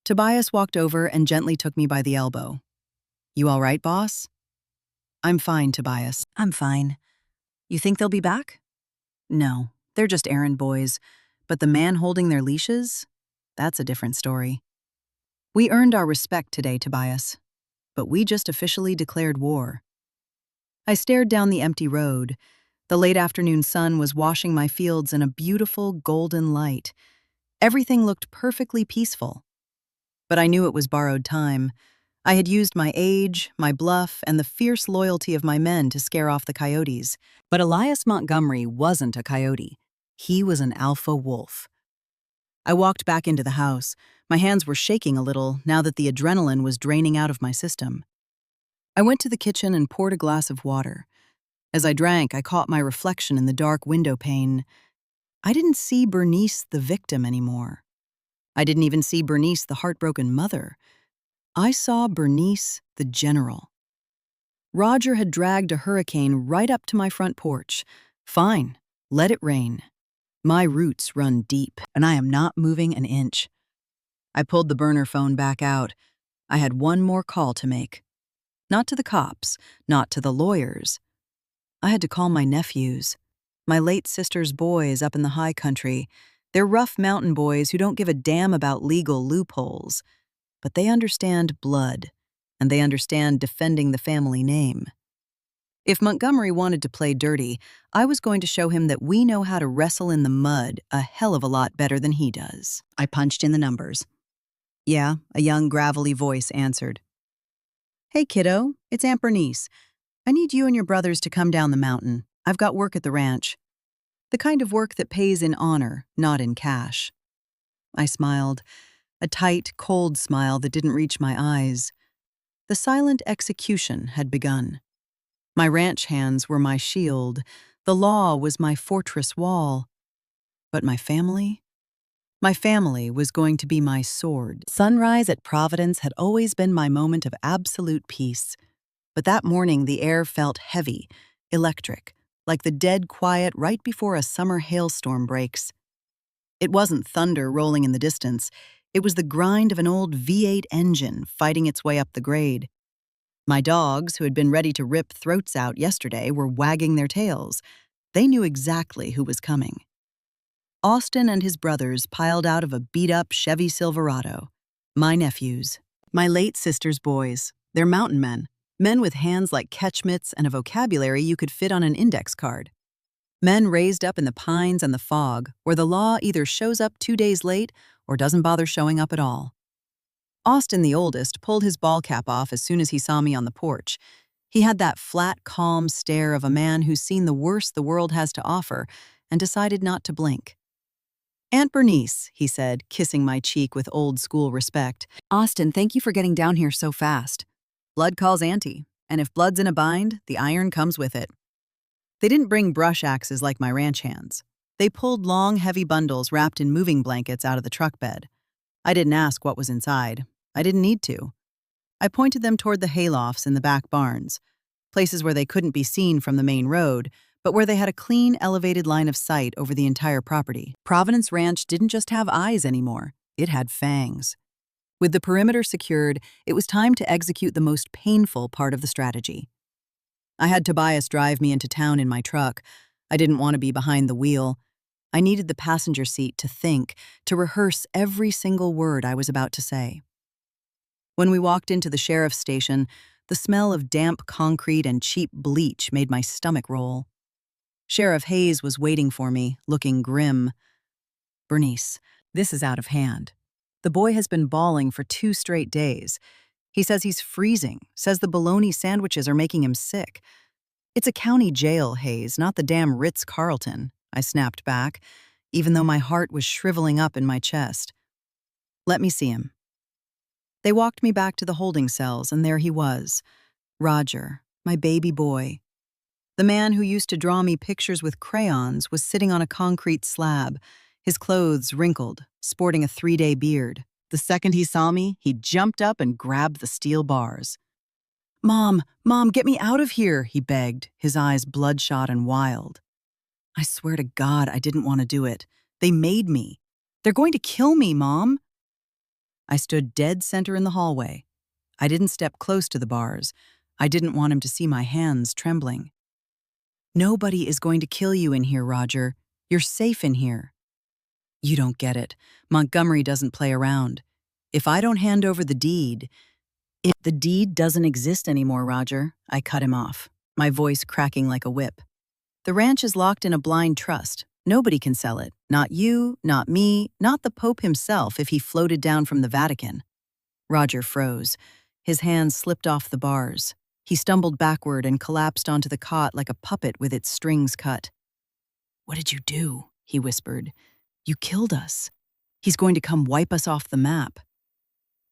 Tobias walked over and gently took me by the elbow. "You all right, boss?" "I'm fine, Tobias." "I'm fine. You think they'll be back?" "No, they're just errand boys. But the man holding their leashes? That's a different story. We earned our respect today, Tobias. But we just officially declared war." I stared down the empty road. The late afternoon sun was washing my fields in a beautiful golden light. Everything looked perfectly peaceful. But I knew it was borrowed time. I had used my age, my bluff, and the fierce loyalty of my men to scare off the coyotes. But Elias Montgomery wasn't a coyote. He was an alpha wolf. I walked back into the house. My hands were shaking a little now that the adrenaline was draining out of my system. I went to the kitchen and poured a glass of water. As I drank, I caught my reflection in the dark window pane. I didn't see Bernice the victim anymore. I didn't even see Bernice the heartbroken mother. I saw Bernice the general. Roger had dragged a hurricane right up to my front porch. Fine, let it rain. My roots run deep, and I am not moving an inch. I pulled the burner phone back out. I had one more call to make. Not to the cops, not to the lawyers. I had to call my nephews, my late sister's boys up in the high country. They're rough mountain boys who don't give a damn about legal loopholes, but they understand blood, and they understand defending the family name. If Montgomery wanted to play dirty, I was going to show him that we know how to wrestle in the mud a hell of a lot better than he does. I punched in the numbers. Yeah, a young, gravelly voice answered. Hey, kiddo, it's Aunt Bernice. I need you and your brothers to come down the mountain. I've got work at the ranch. The kind of work that pays in honor, not in cash. I smiled, a tight, cold smile that didn't reach my eyes. The silent execution had begun. My ranch hands were my shield. The law was my fortress wall. But my family? My family was going to be my sword. Sunrise at Providence had always been my moment of absolute peace. But that morning the air felt heavy, electric, like the dead quiet right before a summer hailstorm breaks. It wasn't thunder rolling in the distance. It was the grind of an old V8 engine fighting its way up the grade. My dogs, who had been ready to rip throats out yesterday, were wagging their tails. They knew exactly who was coming. Austin and his brothers piled out of a beat-up Chevy Silverado. My nephews. My late sister's boys. They're mountain men. Men with hands like catch mitts and a vocabulary you could fit on an index card. Men raised up in the pines and the fog, where the law either shows up 2 days late or doesn't bother showing up at all. Austin, the oldest, pulled his ball cap off as soon as he saw me on the porch. He had that flat, calm stare of a man who's seen the worst the world has to offer and decided not to blink. Aunt Bernice, he said, kissing my cheek with old-school respect. Austin, thank you for getting down here so fast. Blood calls auntie, and if blood's in a bind, the iron comes with it. They didn't bring brush axes like my ranch hands. They pulled long, heavy bundles wrapped in moving blankets out of the truck bed. I didn't ask what was inside. I didn't need to. I pointed them toward the haylofts in the back barns, places where they couldn't be seen from the main road, but where they had a clean, elevated line of sight over the entire property. Providence Ranch didn't just have eyes anymore. It had fangs. With the perimeter secured, it was time to execute the most painful part of the strategy. I had Tobias drive me into town in my truck. I didn't want to be behind the wheel. I needed the passenger seat to think, to rehearse every single word I was about to say. When we walked into the sheriff's station, the smell of damp concrete and cheap bleach made my stomach roll. Sheriff Hayes was waiting for me, looking grim. Bernice, this is out of hand. The boy has been bawling for 2 straight days. He says he's freezing, says the bologna sandwiches are making him sick. It's a county jail, Hayes, not the damn Ritz-Carlton, I snapped back, even though my heart was shriveling up in my chest. Let me see him. They walked me back to the holding cells, and there he was, Roger, my baby boy. The man who used to draw me pictures with crayons was sitting on a concrete slab, his clothes wrinkled, sporting a 3-day beard. The second he saw me, he jumped up and grabbed the steel bars. Mom, get me out of here, he begged, his eyes bloodshot and wild. I swear to God I didn't want to do it. They made me. They're going to kill me, Mom. I stood dead center in the hallway. I didn't step close to the bars. I didn't want him to see my hands trembling. Nobody is going to kill you in here, Roger. You're safe in here. You don't get it. Montgomery doesn't play around. If I don't hand over the deed... The deed doesn't exist anymore, Roger. I cut him off, my voice cracking like a whip. The ranch is locked in a blind trust. Nobody can sell it. Not you, not me, not the Pope himself if he floated down from the Vatican. Roger froze. His hands slipped off the bars. He stumbled backward and collapsed onto the cot like a puppet with its strings cut. What did you do? He whispered. You killed us. He's going to come wipe us off the map.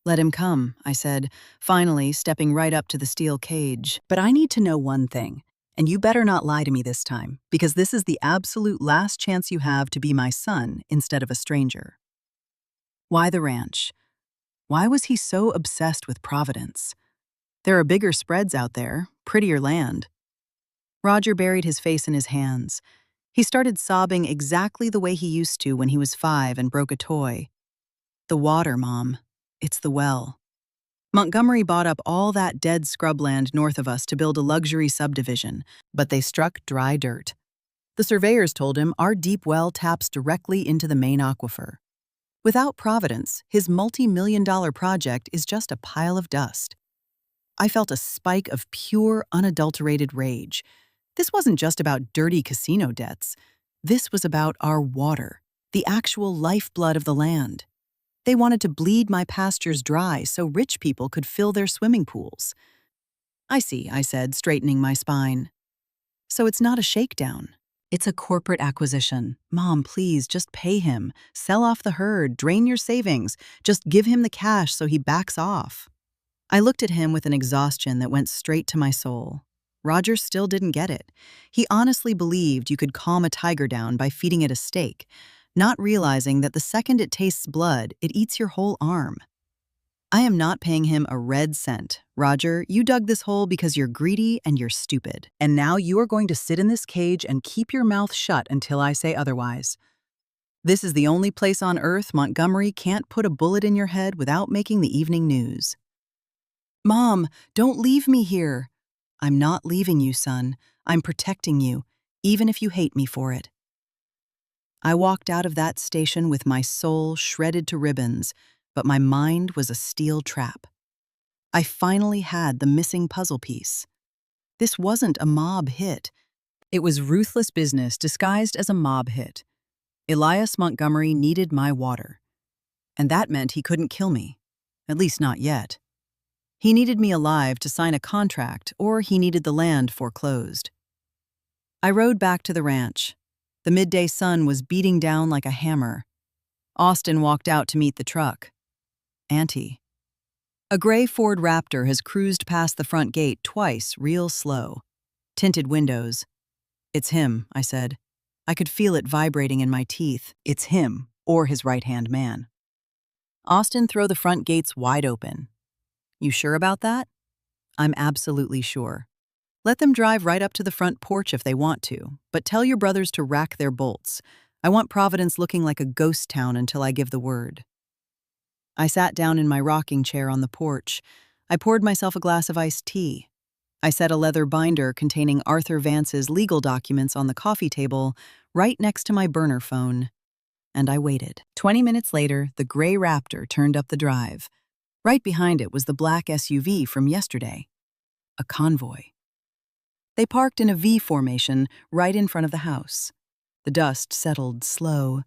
Let him come, I said, finally stepping right up to the steel cage. But I need to know one thing. And you better not lie to me this time, because this is the absolute last chance you have to be my son instead of a stranger. Why the ranch? Why was he so obsessed with Providence? There are bigger spreads out there, prettier land. Roger buried his face in his hands. He started sobbing exactly the way he used to when he was 5 and broke a toy. The water, Mom. It's the well. Montgomery bought up all that dead scrubland north of us to build a luxury subdivision, but they struck dry dirt. The surveyors told him our deep well taps directly into the main aquifer. Without Providence, his multi-million-dollar project is just a pile of dust. I felt a spike of pure, unadulterated rage. This wasn't just about dirty casino debts. This was about our water, the actual lifeblood of the land. They wanted to bleed my pastures dry so rich people could fill their swimming pools. I see, I said, straightening my spine. So it's not a shakedown. It's a corporate acquisition. Mom, please, just pay him. Sell off the herd, drain your savings. Just give him the cash so he backs off. I looked at him with an exhaustion that went straight to my soul. Roger still didn't get it. He honestly believed you could calm a tiger down by feeding it a steak, not realizing that the second it tastes blood, it eats your whole arm. I am not paying him a red cent. Roger, you dug this hole because you're greedy and you're stupid. And now you are going to sit in this cage and keep your mouth shut until I say otherwise. This is the only place on earth Montgomery can't put a bullet in your head without making the evening news. Mom, don't leave me here. I'm not leaving you, son. I'm protecting you, even if you hate me for it. I walked out of that station with my soul shredded to ribbons, but my mind was a steel trap. I finally had the missing puzzle piece. This wasn't a mob hit. It was ruthless business disguised as a mob hit. Elias Montgomery needed my water. And that meant he couldn't kill me. At least not yet. He needed me alive to sign a contract, or he needed the land foreclosed. I rode back to the ranch. The midday sun was beating down like a hammer. Austin walked out to meet the truck. Auntie. A gray Ford Raptor has cruised past the front gate twice, real slow. Tinted windows. It's him, I said. I could feel it vibrating in my teeth. It's him, or his right-hand man. Austin, throw the front gates wide open. You sure about that? I'm absolutely sure. Let them drive right up to the front porch if they want to, but tell your brothers to rack their bolts. I want Providence looking like a ghost town until I give the word. I sat down in my rocking chair on the porch. I poured myself a glass of iced tea. I set a leather binder containing Arthur Vance's legal documents on the coffee table right next to my burner phone. And I waited. 20 minutes later, the gray Raptor turned up the drive. Right behind it was the black SUV from yesterday. A convoy. They parked in a V formation right in front of the house. The dust settled slow.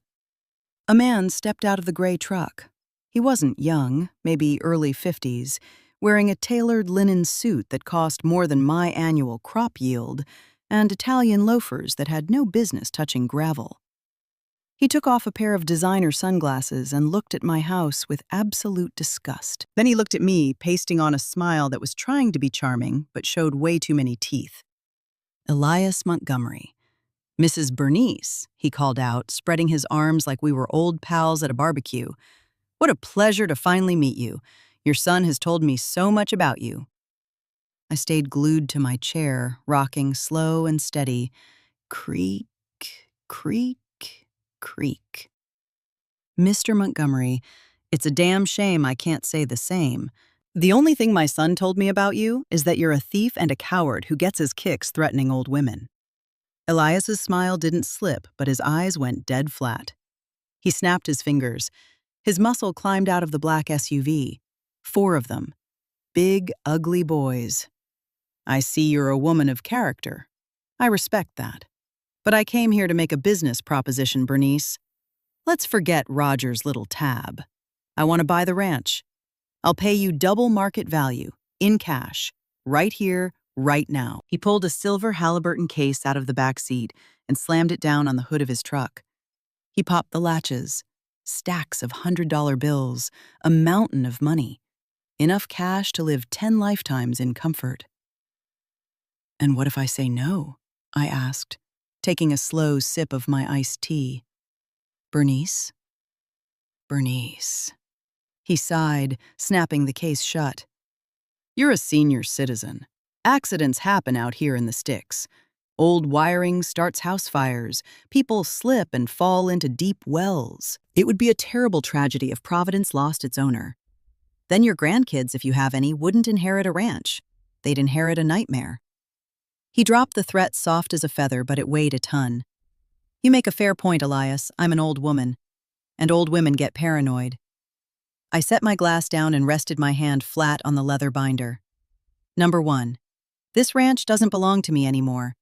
A man stepped out of the gray truck. He wasn't young, maybe early 50s, wearing a tailored linen suit that cost more than my annual crop yield, and Italian loafers that had no business touching gravel. He took off a pair of designer sunglasses and looked at my house with absolute disgust. Then he looked at me, pasting on a smile that was trying to be charming, but showed way too many teeth. Elias Montgomery. Mrs. Bernice, he called out, spreading his arms like we were old pals at a barbecue. What a pleasure to finally meet you. Your son has told me so much about you. I stayed glued to my chair, rocking slow and steady. Creak, creak, creak. Mr. Montgomery, it's a damn shame I can't say the same. The only thing my son told me about you is that you're a thief and a coward who gets his kicks threatening old women. Elias's smile didn't slip, but his eyes went dead flat. He snapped his fingers. His muscle climbed out of the black SUV. 4 of them. Big, ugly boys. I see you're a woman of character. I respect that. But I came here to make a business proposition, Bernice. Let's forget Roger's little tab. I want to buy the ranch. I'll pay you double market value, in cash, right here, right now. He pulled a silver Halliburton case out of the back seat and slammed it down on the hood of his truck. He popped the latches. Stacks of $100 bills, a mountain of money. Enough cash to live 10 lifetimes in comfort. And what if I say no? I asked, taking a slow sip of my iced tea. Bernice? Bernice. He sighed, snapping the case shut. You're a senior citizen. Accidents happen out here in the sticks. Old wiring starts house fires. People slip and fall into deep wells. It would be a terrible tragedy if Providence lost its owner. Then your grandkids, if you have any, wouldn't inherit a ranch. They'd inherit a nightmare. He dropped the threat soft as a feather, but it weighed a ton. You make a fair point, Elias. I'm an old woman, and old women get paranoid. I set my glass down and rested my hand flat on the leather binder. Number 1. This ranch doesn't belong to me anymore.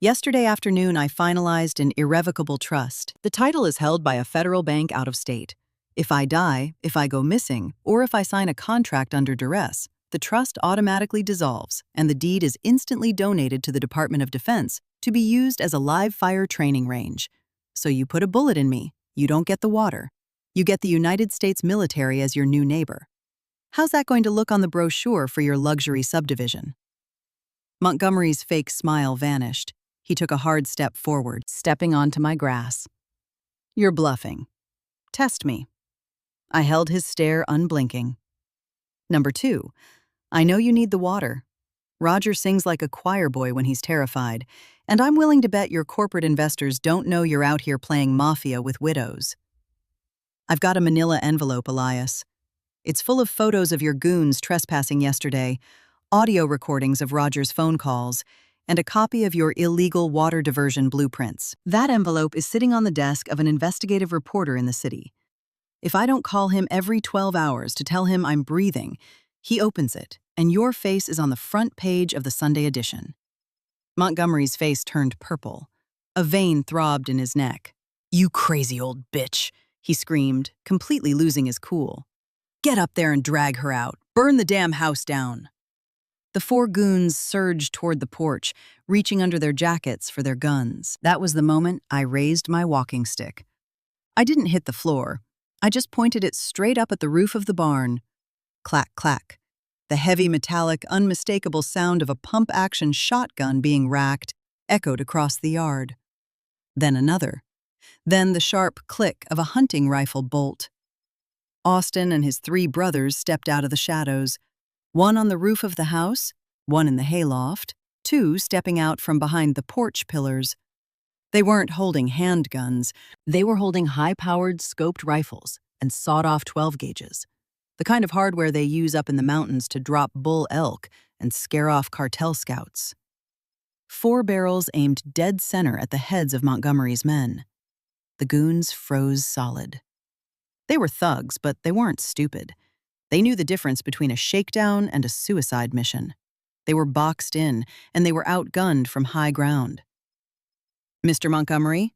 Yesterday afternoon, I finalized an irrevocable trust. The title is held by a federal bank out of state. If I die, if I go missing, or if I sign a contract under duress, the trust automatically dissolves, and the deed is instantly donated to the Department of Defense to be used as a live-fire training range. So you put a bullet in me, you don't get the water. You get the United States military as your new neighbor. How's that going to look on the brochure for your luxury subdivision? Montgomery's fake smile vanished. He took a hard step forward, stepping onto my grass. You're bluffing. Test me. I held his stare unblinking. Number 2, I know you need the water. Roger sings like a choir boy when he's terrified, and I'm willing to bet your corporate investors don't know you're out here playing mafia with widows. I've got a manila envelope, Elias. It's full of photos of your goons trespassing yesterday, audio recordings of Roger's phone calls, and a copy of your illegal water diversion blueprints. That envelope is sitting on the desk of an investigative reporter in the city. If I don't call him every 12 hours to tell him I'm breathing, he opens it, and your face is on the front page of the Sunday edition. Montgomery's face turned purple. A vein throbbed in his neck. You crazy old bitch, he screamed, completely losing his cool. Get up there and drag her out. Burn the damn house down. The 4 goons surged toward the porch, reaching under their jackets for their guns. That was the moment I raised my walking stick. I didn't hit the floor. I just pointed it straight up at the roof of the barn. Clack, clack. The heavy, metallic, unmistakable sound of a pump-action shotgun being racked echoed across the yard. Then another. Then the sharp click of a hunting rifle bolt. Austin and his 3 brothers stepped out of the shadows. One on the roof of the house, one in the hayloft, 2 stepping out from behind the porch pillars. They weren't holding handguns. They were holding high-powered scoped rifles and sawed-off 12-gauges, the kind of hardware they use up in the mountains to drop bull elk and scare off cartel scouts. 4 barrels aimed dead center at the heads of Montgomery's men. The goons froze solid. They were thugs, but they weren't stupid. They knew the difference between a shakedown and a suicide mission. They were boxed in, and they were outgunned from high ground. Mr. Montgomery,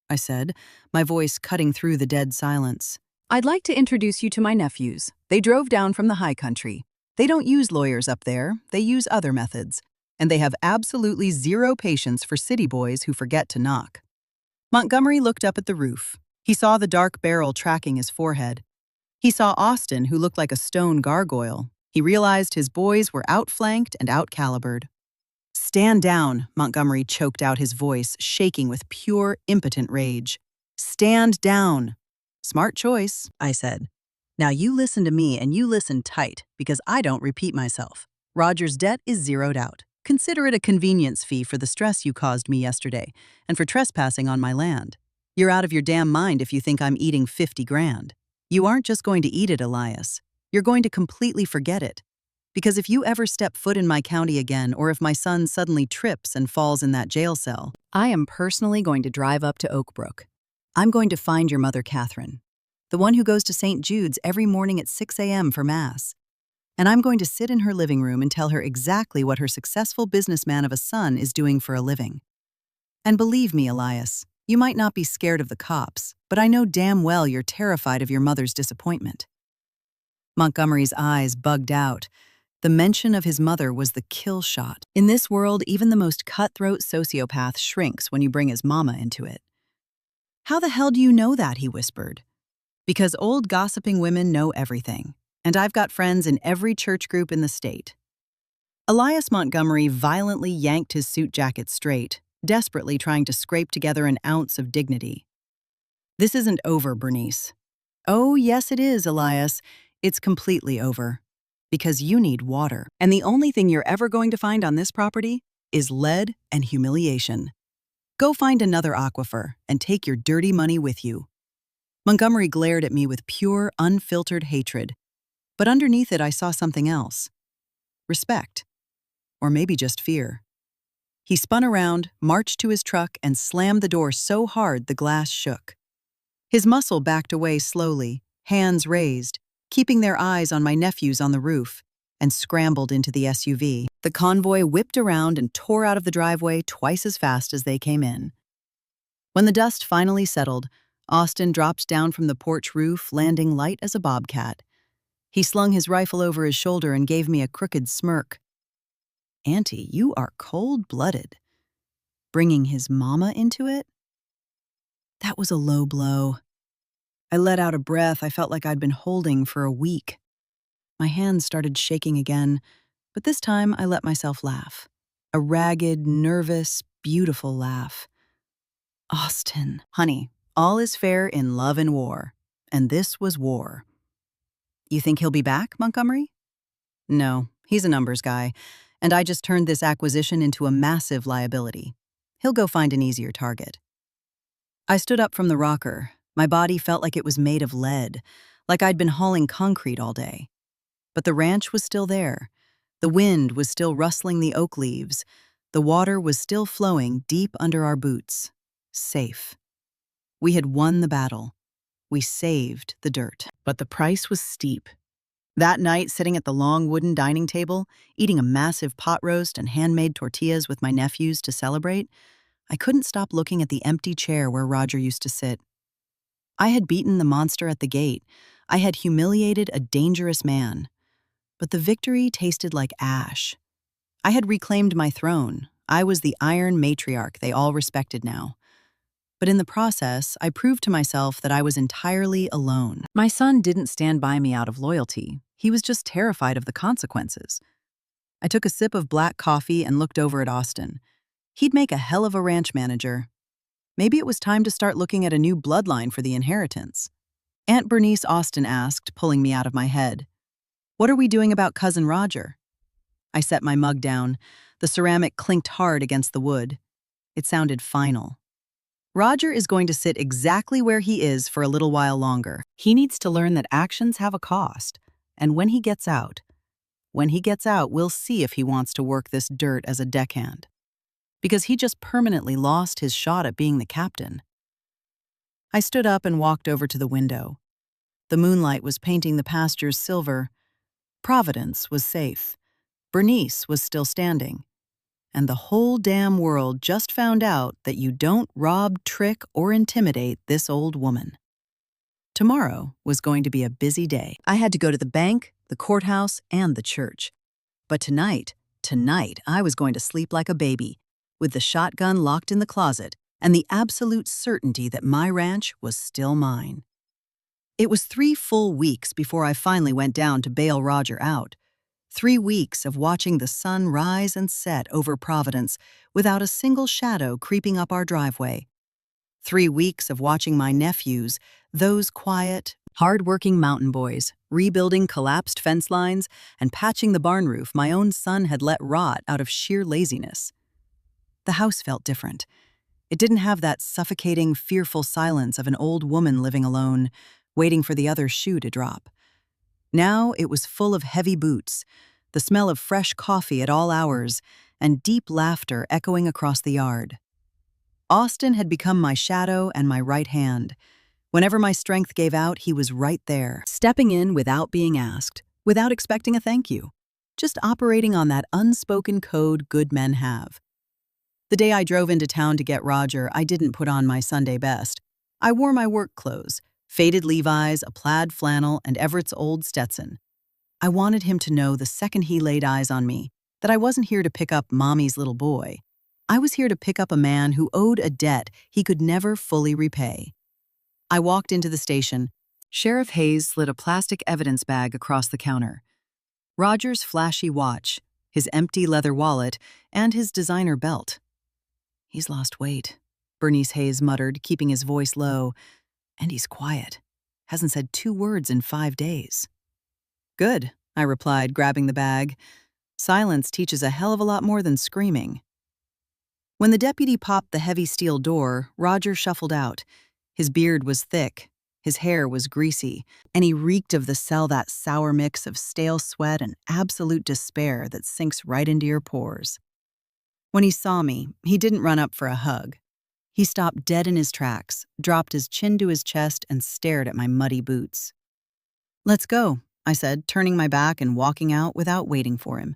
I said, my voice cutting through the dead silence. I'd like to introduce you to my nephews. They drove down from the high country. They don't use lawyers up there. They use other methods. And they have absolutely zero patience for city boys who forget to knock. Montgomery looked up at the roof. He saw the dark barrel tracking his forehead. He saw Austin, who looked like a stone gargoyle. He realized his boys were outflanked and outcalibered. Stand down, Montgomery choked out his voice, shaking with pure, impotent rage. Stand down. Smart choice, I said. Now you listen to me and you listen tight, because I don't repeat myself. Roger's debt is zeroed out. Consider it a convenience fee for the stress you caused me yesterday and for trespassing on my land. You're out of your damn mind if you think I'm eating 50 grand. You aren't just going to eat it, Elias. You're going to completely forget it. Because if you ever step foot in my county again, or if my son suddenly trips and falls in that jail cell, I am personally going to drive up to Oakbrook. I'm going to find your mother, Catherine, the one who goes to St. Jude's every morning at 6 a.m. for Mass. And I'm going to sit in her living room and tell her exactly what her successful businessman of a son is doing for a living. And believe me, Elias, you might not be scared of the cops, but I know damn well you're terrified of your mother's disappointment. Montgomery's eyes bugged out. The mention of his mother was the kill shot. In this world, even the most cutthroat sociopath shrinks when you bring his mama into it. How the hell do you know that? He whispered. Because old gossiping women know everything, and I've got friends in every church group in the state. Elias Montgomery violently yanked his suit jacket straight, desperately trying to scrape together an ounce of dignity. This isn't over, Bernice. Oh, yes it is, Elias. It's completely over. Because you need water. And the only thing you're ever going to find on this property is lead and humiliation. Go find another aquifer and take your dirty money with you. Montgomery glared at me with pure, unfiltered hatred. But underneath it, I saw something else. Respect. Or maybe just fear. He spun around, marched to his truck, and slammed the door so hard the glass shook. His muscle backed away slowly, hands raised, keeping their eyes on my nephews on the roof, and scrambled into the SUV. The convoy whipped around and tore out of the driveway twice as fast as they came in. When the dust finally settled, Austin dropped down from the porch roof, landing light as a bobcat. He slung his rifle over his shoulder and gave me a crooked smirk. "Auntie, you are cold-blooded." Bringing his mama into it? That was a low blow. I let out a breath I felt like I'd been holding for a week. My hands started shaking again, but this time I let myself laugh. A ragged, nervous, beautiful laugh. "Austin, honey, all is fair in love and war, and this was war." "You think he'll be back, Montgomery?" "No, he's a numbers guy, and I just turned this acquisition into a massive liability. He'll go find an easier target." I stood up from the rocker. My body felt like it was made of lead, like I'd been hauling concrete all day. But the ranch was still there. The wind was still rustling the oak leaves. The water was still flowing deep under our boots. Safe. We had won the battle. We saved the dirt. But the price was steep. That night, sitting at the long wooden dining table, eating a massive pot roast and handmade tortillas with my nephews to celebrate, I couldn't stop looking at the empty chair where Roger used to sit. I had beaten the monster at the gate. I had humiliated a dangerous man. But the victory tasted like ash. I had reclaimed my throne. I was the iron matriarch they all respected now. But in the process, I proved to myself that I was entirely alone. My son didn't stand by me out of loyalty. He was just terrified of the consequences. I took a sip of black coffee and looked over at Austin. He'd make a hell of a ranch manager. Maybe it was time to start looking at a new bloodline for the inheritance. Aunt Bernice, Austin asked, pulling me out of my head. "What are we doing about Cousin Roger?" I set my mug down. The ceramic clinked hard against the wood. It sounded final. "Roger is going to sit exactly where he is for a little while longer. He needs to learn that actions have a cost. And when he gets out, we'll see if he wants to work this dirt as a deckhand. Because he just permanently lost his shot at being the captain." I stood up and walked over to the window. The moonlight was painting the pastures silver. Providence was safe. Bernice was still standing. And the whole damn world just found out that you don't rob, trick, or intimidate this old woman. Tomorrow was going to be a busy day. I had to go to the bank, the courthouse, and the church. But tonight, I was going to sleep like a baby, with the shotgun locked in the closet and the absolute certainty that my ranch was still mine. It was 3 full weeks before I finally went down to bail Roger out. 3 weeks of watching the sun rise and set over Providence without a single shadow creeping up our driveway. 3 weeks of watching my nephews, those quiet, hard-working mountain boys, rebuilding collapsed fence lines and patching the barn roof my own son had let rot out of sheer laziness. The house felt different. It didn't have that suffocating, fearful silence of an old woman living alone, waiting for the other shoe to drop. Now it was full of heavy boots, the smell of fresh coffee at all hours, and deep laughter echoing across the yard. Austin had become my shadow and my right hand. Whenever my strength gave out, he was right there, stepping in without being asked, without expecting a thank you, just operating on that unspoken code good men have. The day I drove into town to get Roger, I didn't put on my Sunday best. I wore my work clothes, faded Levi's, a plaid flannel, and Everett's old Stetson. I wanted him to know the second he laid eyes on me that I wasn't here to pick up mommy's little boy. I was here to pick up a man who owed a debt he could never fully repay. I walked into the station. Sheriff Hayes slid a plastic evidence bag across the counter. Roger's flashy watch, his empty leather wallet, and his designer belt. "He's lost weight," Bernice Hayes muttered, keeping his voice low. "And he's quiet. Hasn't said 2 words in 5 days." "Good," I replied, grabbing the bag. Silence teaches a hell of a lot more than screaming. When the deputy popped the heavy steel door, Roger shuffled out. His beard was thick. His hair was greasy, and he reeked of the cell, that sour mix of stale sweat and absolute despair that sinks right into your pores. When he saw me, he didn't run up for a hug. He stopped dead in his tracks, dropped his chin to his chest, and stared at my muddy boots. "Let's go," I said, turning my back and walking out without waiting for him.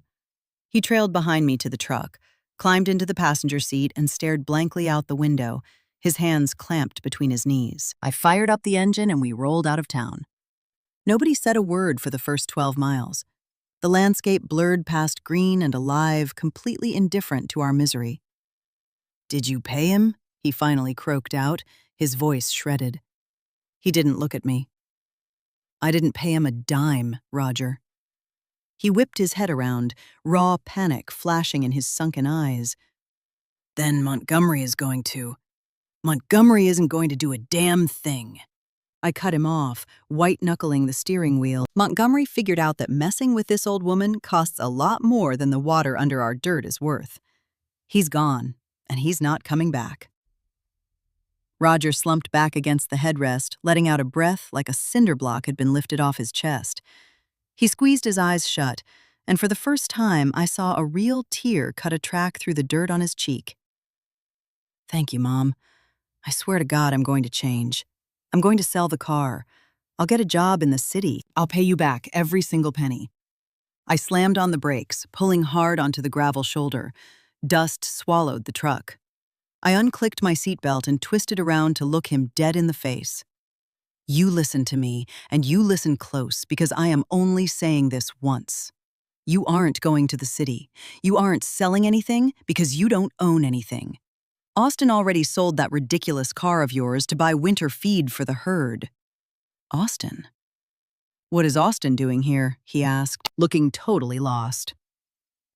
He trailed behind me to the truck, climbed into the passenger seat, and stared blankly out the window, his hands clamped between his knees. I fired up the engine and we rolled out of town. Nobody said a word for the first 12 miles. The landscape blurred past green and alive, completely indifferent to our misery. "Did you pay him?" he finally croaked out, his voice shredded. He didn't look at me. "I didn't pay him a dime, Roger." He whipped his head around, raw panic flashing in his sunken eyes. "Then Montgomery is going to. Montgomery isn't going to do a damn thing." I cut him off, white-knuckling the steering wheel. "Montgomery figured out that messing with this old woman costs a lot more than the water under our dirt is worth. He's gone, and he's not coming back." Roger slumped back against the headrest, letting out a breath like a cinder block had been lifted off his chest. He squeezed his eyes shut, and for the first time I saw a real tear cut a track through the dirt on his cheek. "Thank you, Mom. I swear to God I'm going to change. I'm going to sell the car. I'll get a job in the city. I'll pay you back every single penny." I slammed on the brakes, pulling hard onto the gravel shoulder. Dust swallowed the truck. I unclicked my seatbelt and twisted around to look him dead in the face. "You listen to me, and you listen close, because I am only saying this once. You aren't going to the city. You aren't selling anything because you don't own anything. Austin already sold that ridiculous car of yours to buy winter feed for the herd." "Austin? What is Austin doing here?" he asked, looking totally lost.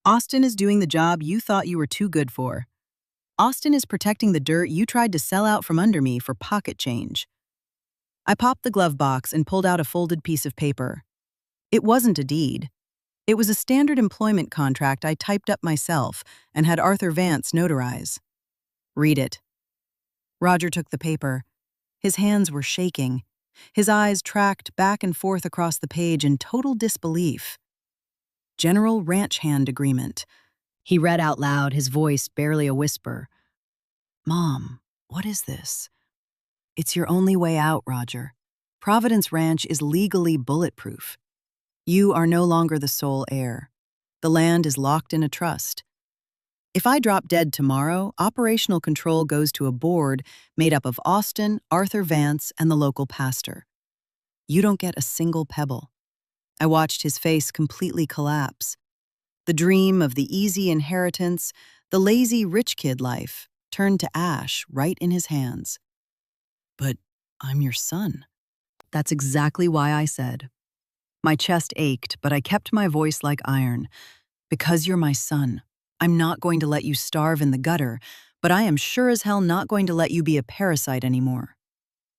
"Austin is doing the job you thought you were too good for. Austin is protecting the dirt you tried to sell out from under me for pocket change." I popped the glove box and pulled out a folded piece of paper. It wasn't a deed. It was a standard employment contract I typed up myself and had Arthur Vance notarize. "Read it." Roger took the paper. His hands were shaking. His eyes tracked back and forth across the page in total disbelief. "General Ranch Hand Agreement." He read out loud, his voice barely a whisper. "Mom, what is this?" "It's your only way out, Roger. Providence Ranch is legally bulletproof. You are no longer the sole heir. The land is locked in a trust. If I drop dead tomorrow, operational control goes to a board made up of Austin, Arthur Vance, and the local pastor. You don't get a single pebble." I watched his face completely collapse. The dream of the easy inheritance, the lazy rich kid life, turned to ash right in his hands. "But I'm your son." That's exactly why I said. My chest ached, but I kept my voice like iron. "Because you're my son. I'm not going to let you starve in the gutter, but I am sure as hell not going to let you be a parasite anymore.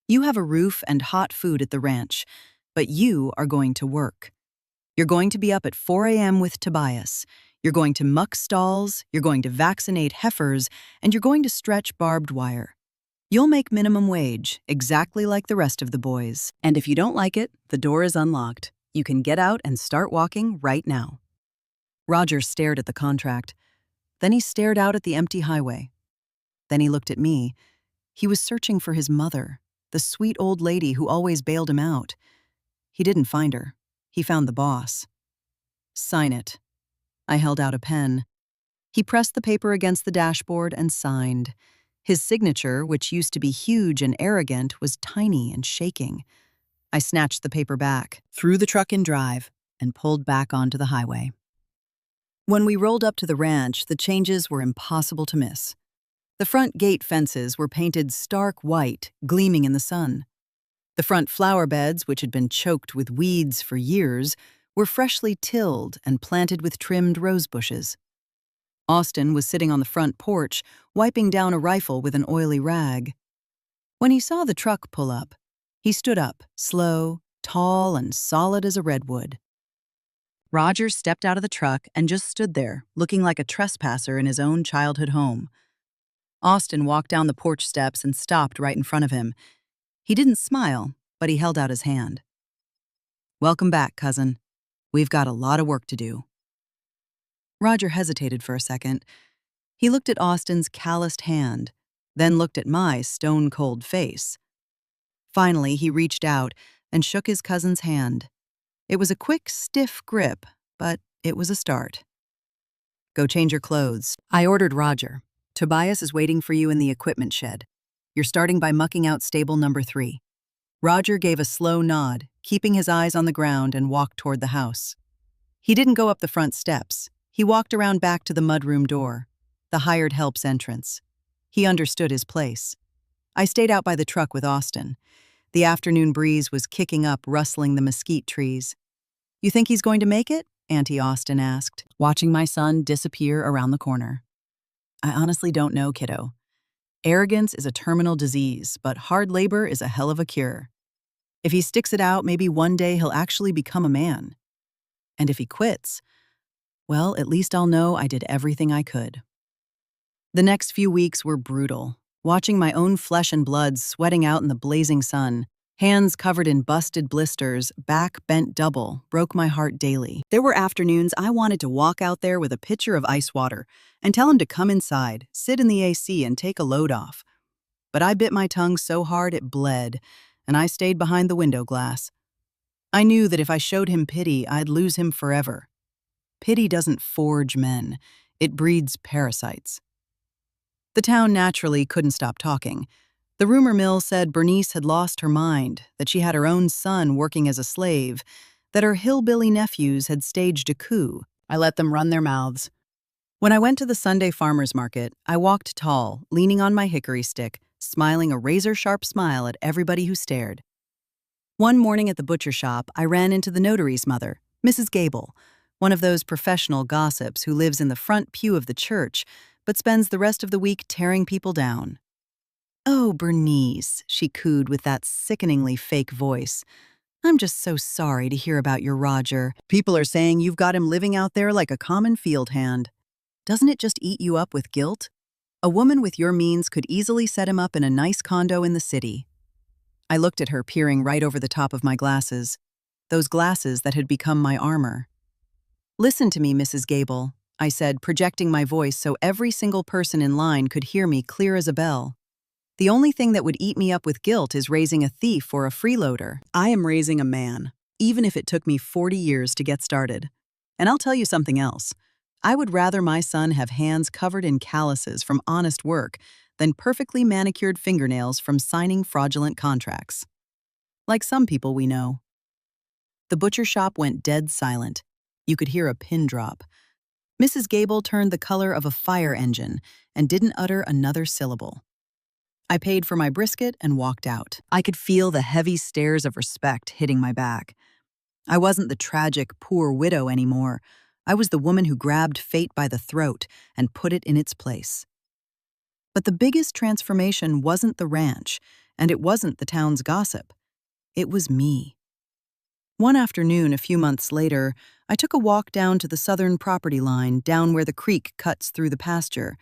You have a roof and hot food at the ranch, but you are going to work. You're going to be up at 4 a.m. with Tobias. You're going to muck stalls, you're going to vaccinate heifers, and you're going to stretch barbed wire. You'll make minimum wage, exactly like the rest of the boys. And if you don't like it, the door is unlocked. You can get out and start walking right now." Roger stared at the contract. Then he stared out at the empty highway. Then he looked at me. He was searching for his mother, the sweet old lady who always bailed him out. He didn't find her. He found the boss. "Sign it." I held out a pen. He pressed the paper against the dashboard and signed. His signature, which used to be huge and arrogant, was tiny and shaking. I snatched the paper back, threw the truck in drive, and pulled back onto the highway. When we rolled up to the ranch, the changes were impossible to miss. The front gate fences were painted stark white, gleaming in the sun. The front flower beds, which had been choked with weeds for years, were freshly tilled and planted with trimmed rose bushes. Austin was sitting on the front porch, wiping down a rifle with an oily rag. When he saw the truck pull up, he stood up, slow, tall, and solid as a redwood. Roger stepped out of the truck and just stood there, looking like a trespasser in his own childhood home. Austin walked down the porch steps and stopped right in front of him. He didn't smile, but he held out his hand. "Welcome back, cousin. We've got a lot of work to do." Roger hesitated for a second. He looked at Austin's calloused hand, then looked at my stone-cold face. Finally, he reached out and shook his cousin's hand. It was a quick, stiff grip, but it was a start. "Go change your clothes," I ordered Roger. "Tobias is waiting for you in the equipment shed. You're starting by mucking out stable number 3. Roger gave a slow nod, keeping his eyes on the ground, and walked toward the house. He didn't go up the front steps. He walked around back to the mudroom door, the hired help's entrance. He understood his place. I stayed out by the truck with Austin. The afternoon breeze was kicking up, rustling the mesquite trees. "You think he's going to make it?" Auntie Austin asked, watching my son disappear around the corner. "I honestly don't know, kiddo. Arrogance is a terminal disease, but hard labor is a hell of a cure. If he sticks it out, maybe one day he'll actually become a man. And if he quits, well, at least I'll know I did everything I could." The next few weeks were brutal, watching my own flesh and blood sweating out in the blazing sun. Hands covered in busted blisters, back bent double, broke my heart daily. There were afternoons I wanted to walk out there with a pitcher of ice water and tell him to come inside, sit in the AC, and take a load off. But I bit my tongue so hard it bled, and I stayed behind the window glass. I knew that if I showed him pity, I'd lose him forever. Pity doesn't forge men, it breeds parasites. The town naturally couldn't stop talking. The rumor mill said Bernice had lost her mind, that she had her own son working as a slave, that her hillbilly nephews had staged a coup. I let them run their mouths. When I went to the Sunday farmers market, I walked tall, leaning on my hickory stick, smiling a razor-sharp smile at everybody who stared. One morning at the butcher shop, I ran into the notary's mother, Mrs. Gable, one of those professional gossips who lives in the front pew of the church, but spends the rest of the week tearing people down. "Oh, Bernice," she cooed with that sickeningly fake voice. "I'm just so sorry to hear about your Roger. People are saying you've got him living out there like a common field hand. Doesn't it just eat you up with guilt? A woman with your means could easily set him up in a nice condo in the city." I looked at her, peering right over the top of my glasses, those glasses that had become my armor. "Listen to me, Mrs. Gable," I said, projecting my voice so every single person in line could hear me clear as a bell. "The only thing that would eat me up with guilt is raising a thief or a freeloader. I am raising a man, even if it took me 40 years to get started. And I'll tell you something else. I would rather my son have hands covered in calluses from honest work than perfectly manicured fingernails from signing fraudulent contracts. Like some people we know." The butcher shop went dead silent. You could hear a pin drop. Mrs. Gable turned the color of a fire engine and didn't utter another syllable. I paid for my brisket and walked out. I could feel the heavy stares of respect hitting my back. I wasn't the tragic, poor widow anymore. I was the woman who grabbed fate by the throat and put it in its place. But the biggest transformation wasn't the ranch, and it wasn't the town's gossip. It was me. One afternoon, a few months later, I took a walk down to the southern property line, down where the creek cuts through the pasture.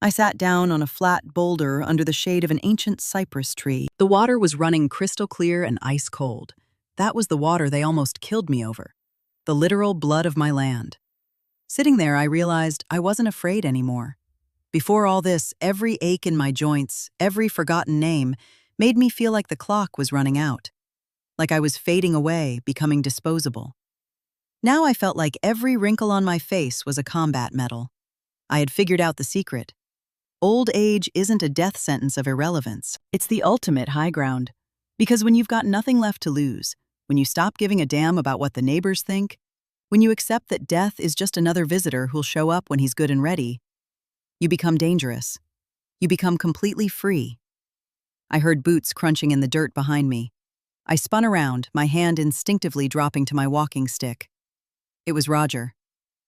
I sat down on a flat boulder under the shade of an ancient cypress tree. The water was running crystal clear and ice cold. That was the water they almost killed me over. The literal blood of my land. Sitting there, I realized I wasn't afraid anymore. Before all this, every ache in my joints, every forgotten name, made me feel like the clock was running out. Like I was fading away, becoming disposable. Now I felt like every wrinkle on my face was a combat medal. I had figured out the secret. Old age isn't a death sentence of irrelevance. It's the ultimate high ground. Because when you've got nothing left to lose, when you stop giving a damn about what the neighbors think, when you accept that death is just another visitor who'll show up when he's good and ready, you become dangerous. You become completely free. I heard boots crunching in the dirt behind me. I spun around, my hand instinctively dropping to my walking stick. It was Roger.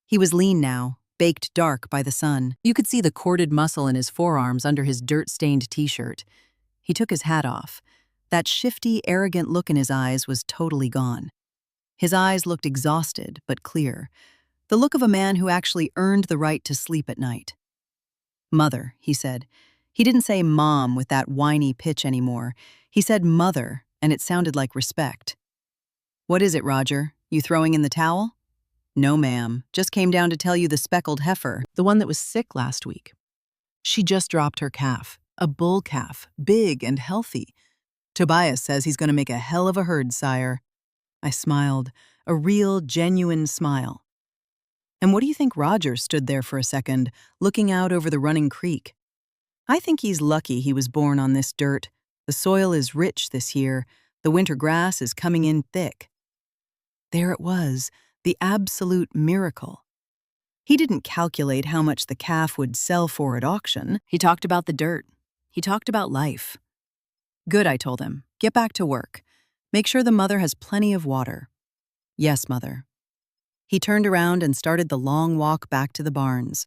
He was lean now, baked dark by the sun. You could see the corded muscle in his forearms under his dirt-stained t-shirt. He took his hat off. That shifty, arrogant look in his eyes was totally gone. His eyes looked exhausted, but clear. The look of a man who actually earned the right to sleep at night. "Mother," he said. He didn't say mom with that whiny pitch anymore. He said mother, and it sounded like respect. "What is it, Roger? You throwing in the towel?" "No, ma'am. Just came down to tell you the speckled heifer, the one that was sick last week. She just dropped her calf, a bull calf, big and healthy. Tobias says he's going to make a hell of a herd, sire." I smiled, a real, genuine smile. And what do you think Roger stood there for a second, looking out over the running creek? I think he's lucky he was born on this dirt. The soil is rich this year. The winter grass is coming in thick. There it was, the absolute miracle. He didn't calculate how much the calf would sell for at auction. He talked about the dirt. He talked about life. "Good," I told him. "Get back to work. Make sure the mother has plenty of water." "Yes, mother." He turned around and started the long walk back to the barns.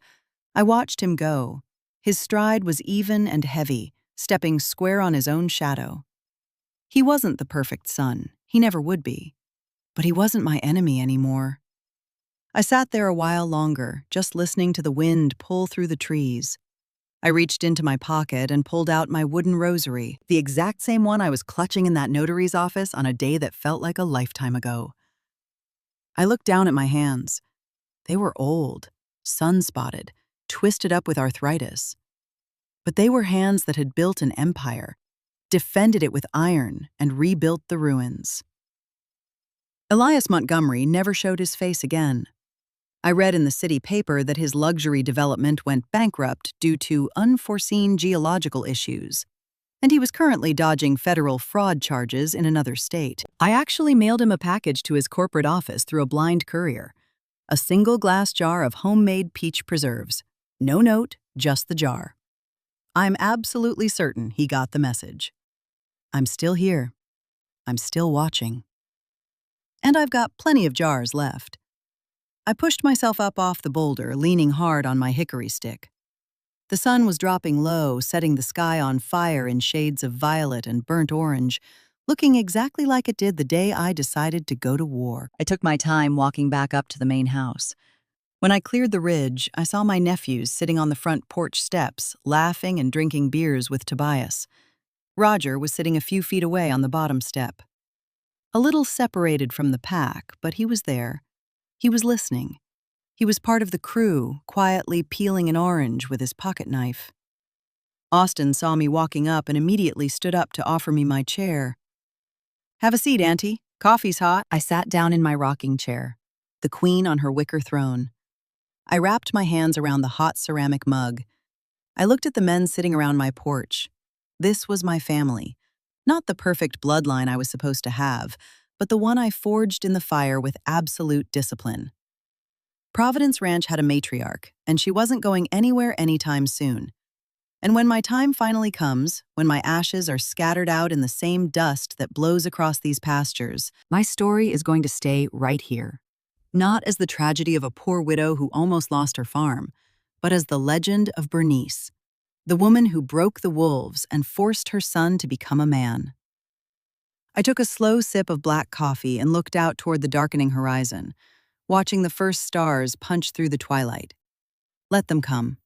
I watched him go. His stride was even and heavy, stepping square on his own shadow. He wasn't the perfect son. He never would be. But he wasn't my enemy anymore. I sat there a while longer, just listening to the wind pull through the trees. I reached into my pocket and pulled out my wooden rosary, the exact same one I was clutching in that notary's office on a day that felt like a lifetime ago. I looked down at my hands. They were old, sun-spotted, twisted up with arthritis. But they were hands that had built an empire, defended it with iron, and rebuilt the ruins. Elias Montgomery never showed his face again. I read in the city paper that his luxury development went bankrupt due to unforeseen geological issues, and he was currently dodging federal fraud charges in another state. I actually mailed him a package to his corporate office through a blind courier. A single glass jar of homemade peach preserves. No note, just the jar. I'm absolutely certain he got the message. I'm still here. I'm still watching. And I've got plenty of jars left. I pushed myself up off the boulder, leaning hard on my hickory stick. The sun was dropping low, setting the sky on fire in shades of violet and burnt orange, looking exactly like it did the day I decided to go to war. I took my time walking back up to the main house. When I cleared the ridge, I saw my nephews sitting on the front porch steps, laughing and drinking beers with Tobias. Roger was sitting a few feet away on the bottom step. A little separated from the pack, but he was there. He was listening. He was part of the crew, quietly peeling an orange with his pocket knife. Austin saw me walking up and immediately stood up to offer me my chair. "Have a seat, Auntie. Coffee's hot." I sat down in my rocking chair, the queen on her wicker throne. I wrapped my hands around the hot ceramic mug. I looked at the men sitting around my porch. This was my family. Not the perfect bloodline I was supposed to have, but the one I forged in the fire with absolute discipline. Providence Ranch had a matriarch, and she wasn't going anywhere anytime soon. And when my time finally comes, when my ashes are scattered out in the same dust that blows across these pastures, my story is going to stay right here. Not as the tragedy of a poor widow who almost lost her farm, but as the legend of Bernice, the woman who broke the wolves and forced her son to become a man. I took a slow sip of black coffee and looked out toward the darkening horizon, watching the first stars punch through the twilight. Let them come.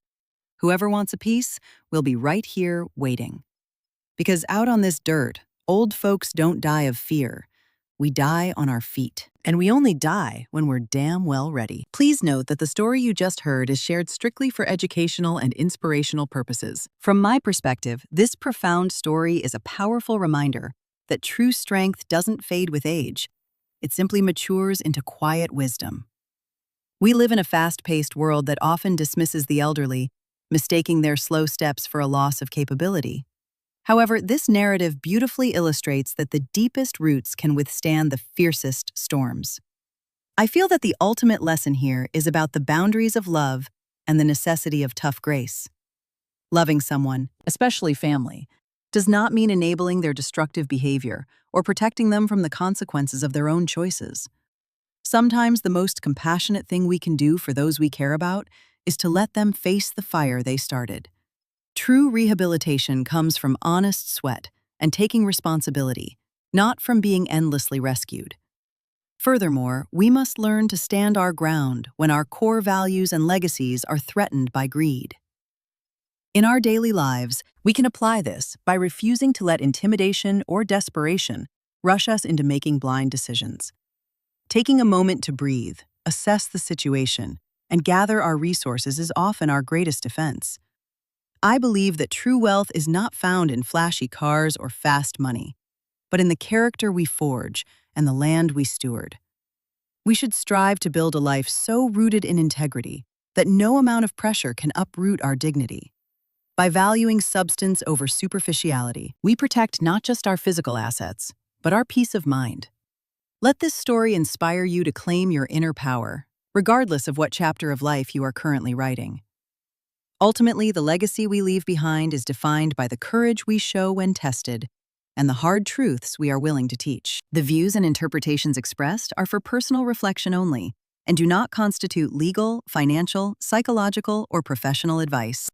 Whoever wants a piece will be right here waiting. Because out on this dirt, old folks don't die of fear. We die on our feet. And we only die when we're damn well ready. Please note that the story you just heard is shared strictly for educational and inspirational purposes. From my perspective, this profound story is a powerful reminder that true strength doesn't fade with age. It simply matures into quiet wisdom. We live in a fast-paced world that often dismisses the elderly, mistaking their slow steps for a loss of capability. However, this narrative beautifully illustrates that the deepest roots can withstand the fiercest storms. I feel that the ultimate lesson here is about the boundaries of love and the necessity of tough grace. Loving someone, especially family, does not mean enabling their destructive behavior or protecting them from the consequences of their own choices. Sometimes the most compassionate thing we can do for those we care about is to let them face the fire they started. True rehabilitation comes from honest sweat and taking responsibility, not from being endlessly rescued. Furthermore, we must learn to stand our ground when our core values and legacies are threatened by greed. In our daily lives, we can apply this by refusing to let intimidation or desperation rush us into making blind decisions. Taking a moment to breathe, assess the situation, and gather our resources is often our greatest defense. I believe that true wealth is not found in flashy cars or fast money, but in the character we forge and the land we steward. We should strive to build a life so rooted in integrity that no amount of pressure can uproot our dignity. By valuing substance over superficiality, we protect not just our physical assets, but our peace of mind. Let this story inspire you to claim your inner power, regardless of what chapter of life you are currently writing. Ultimately, the legacy we leave behind is defined by the courage we show when tested and the hard truths we are willing to teach. The views and interpretations expressed are for personal reflection only and do not constitute legal, financial, psychological, or professional advice.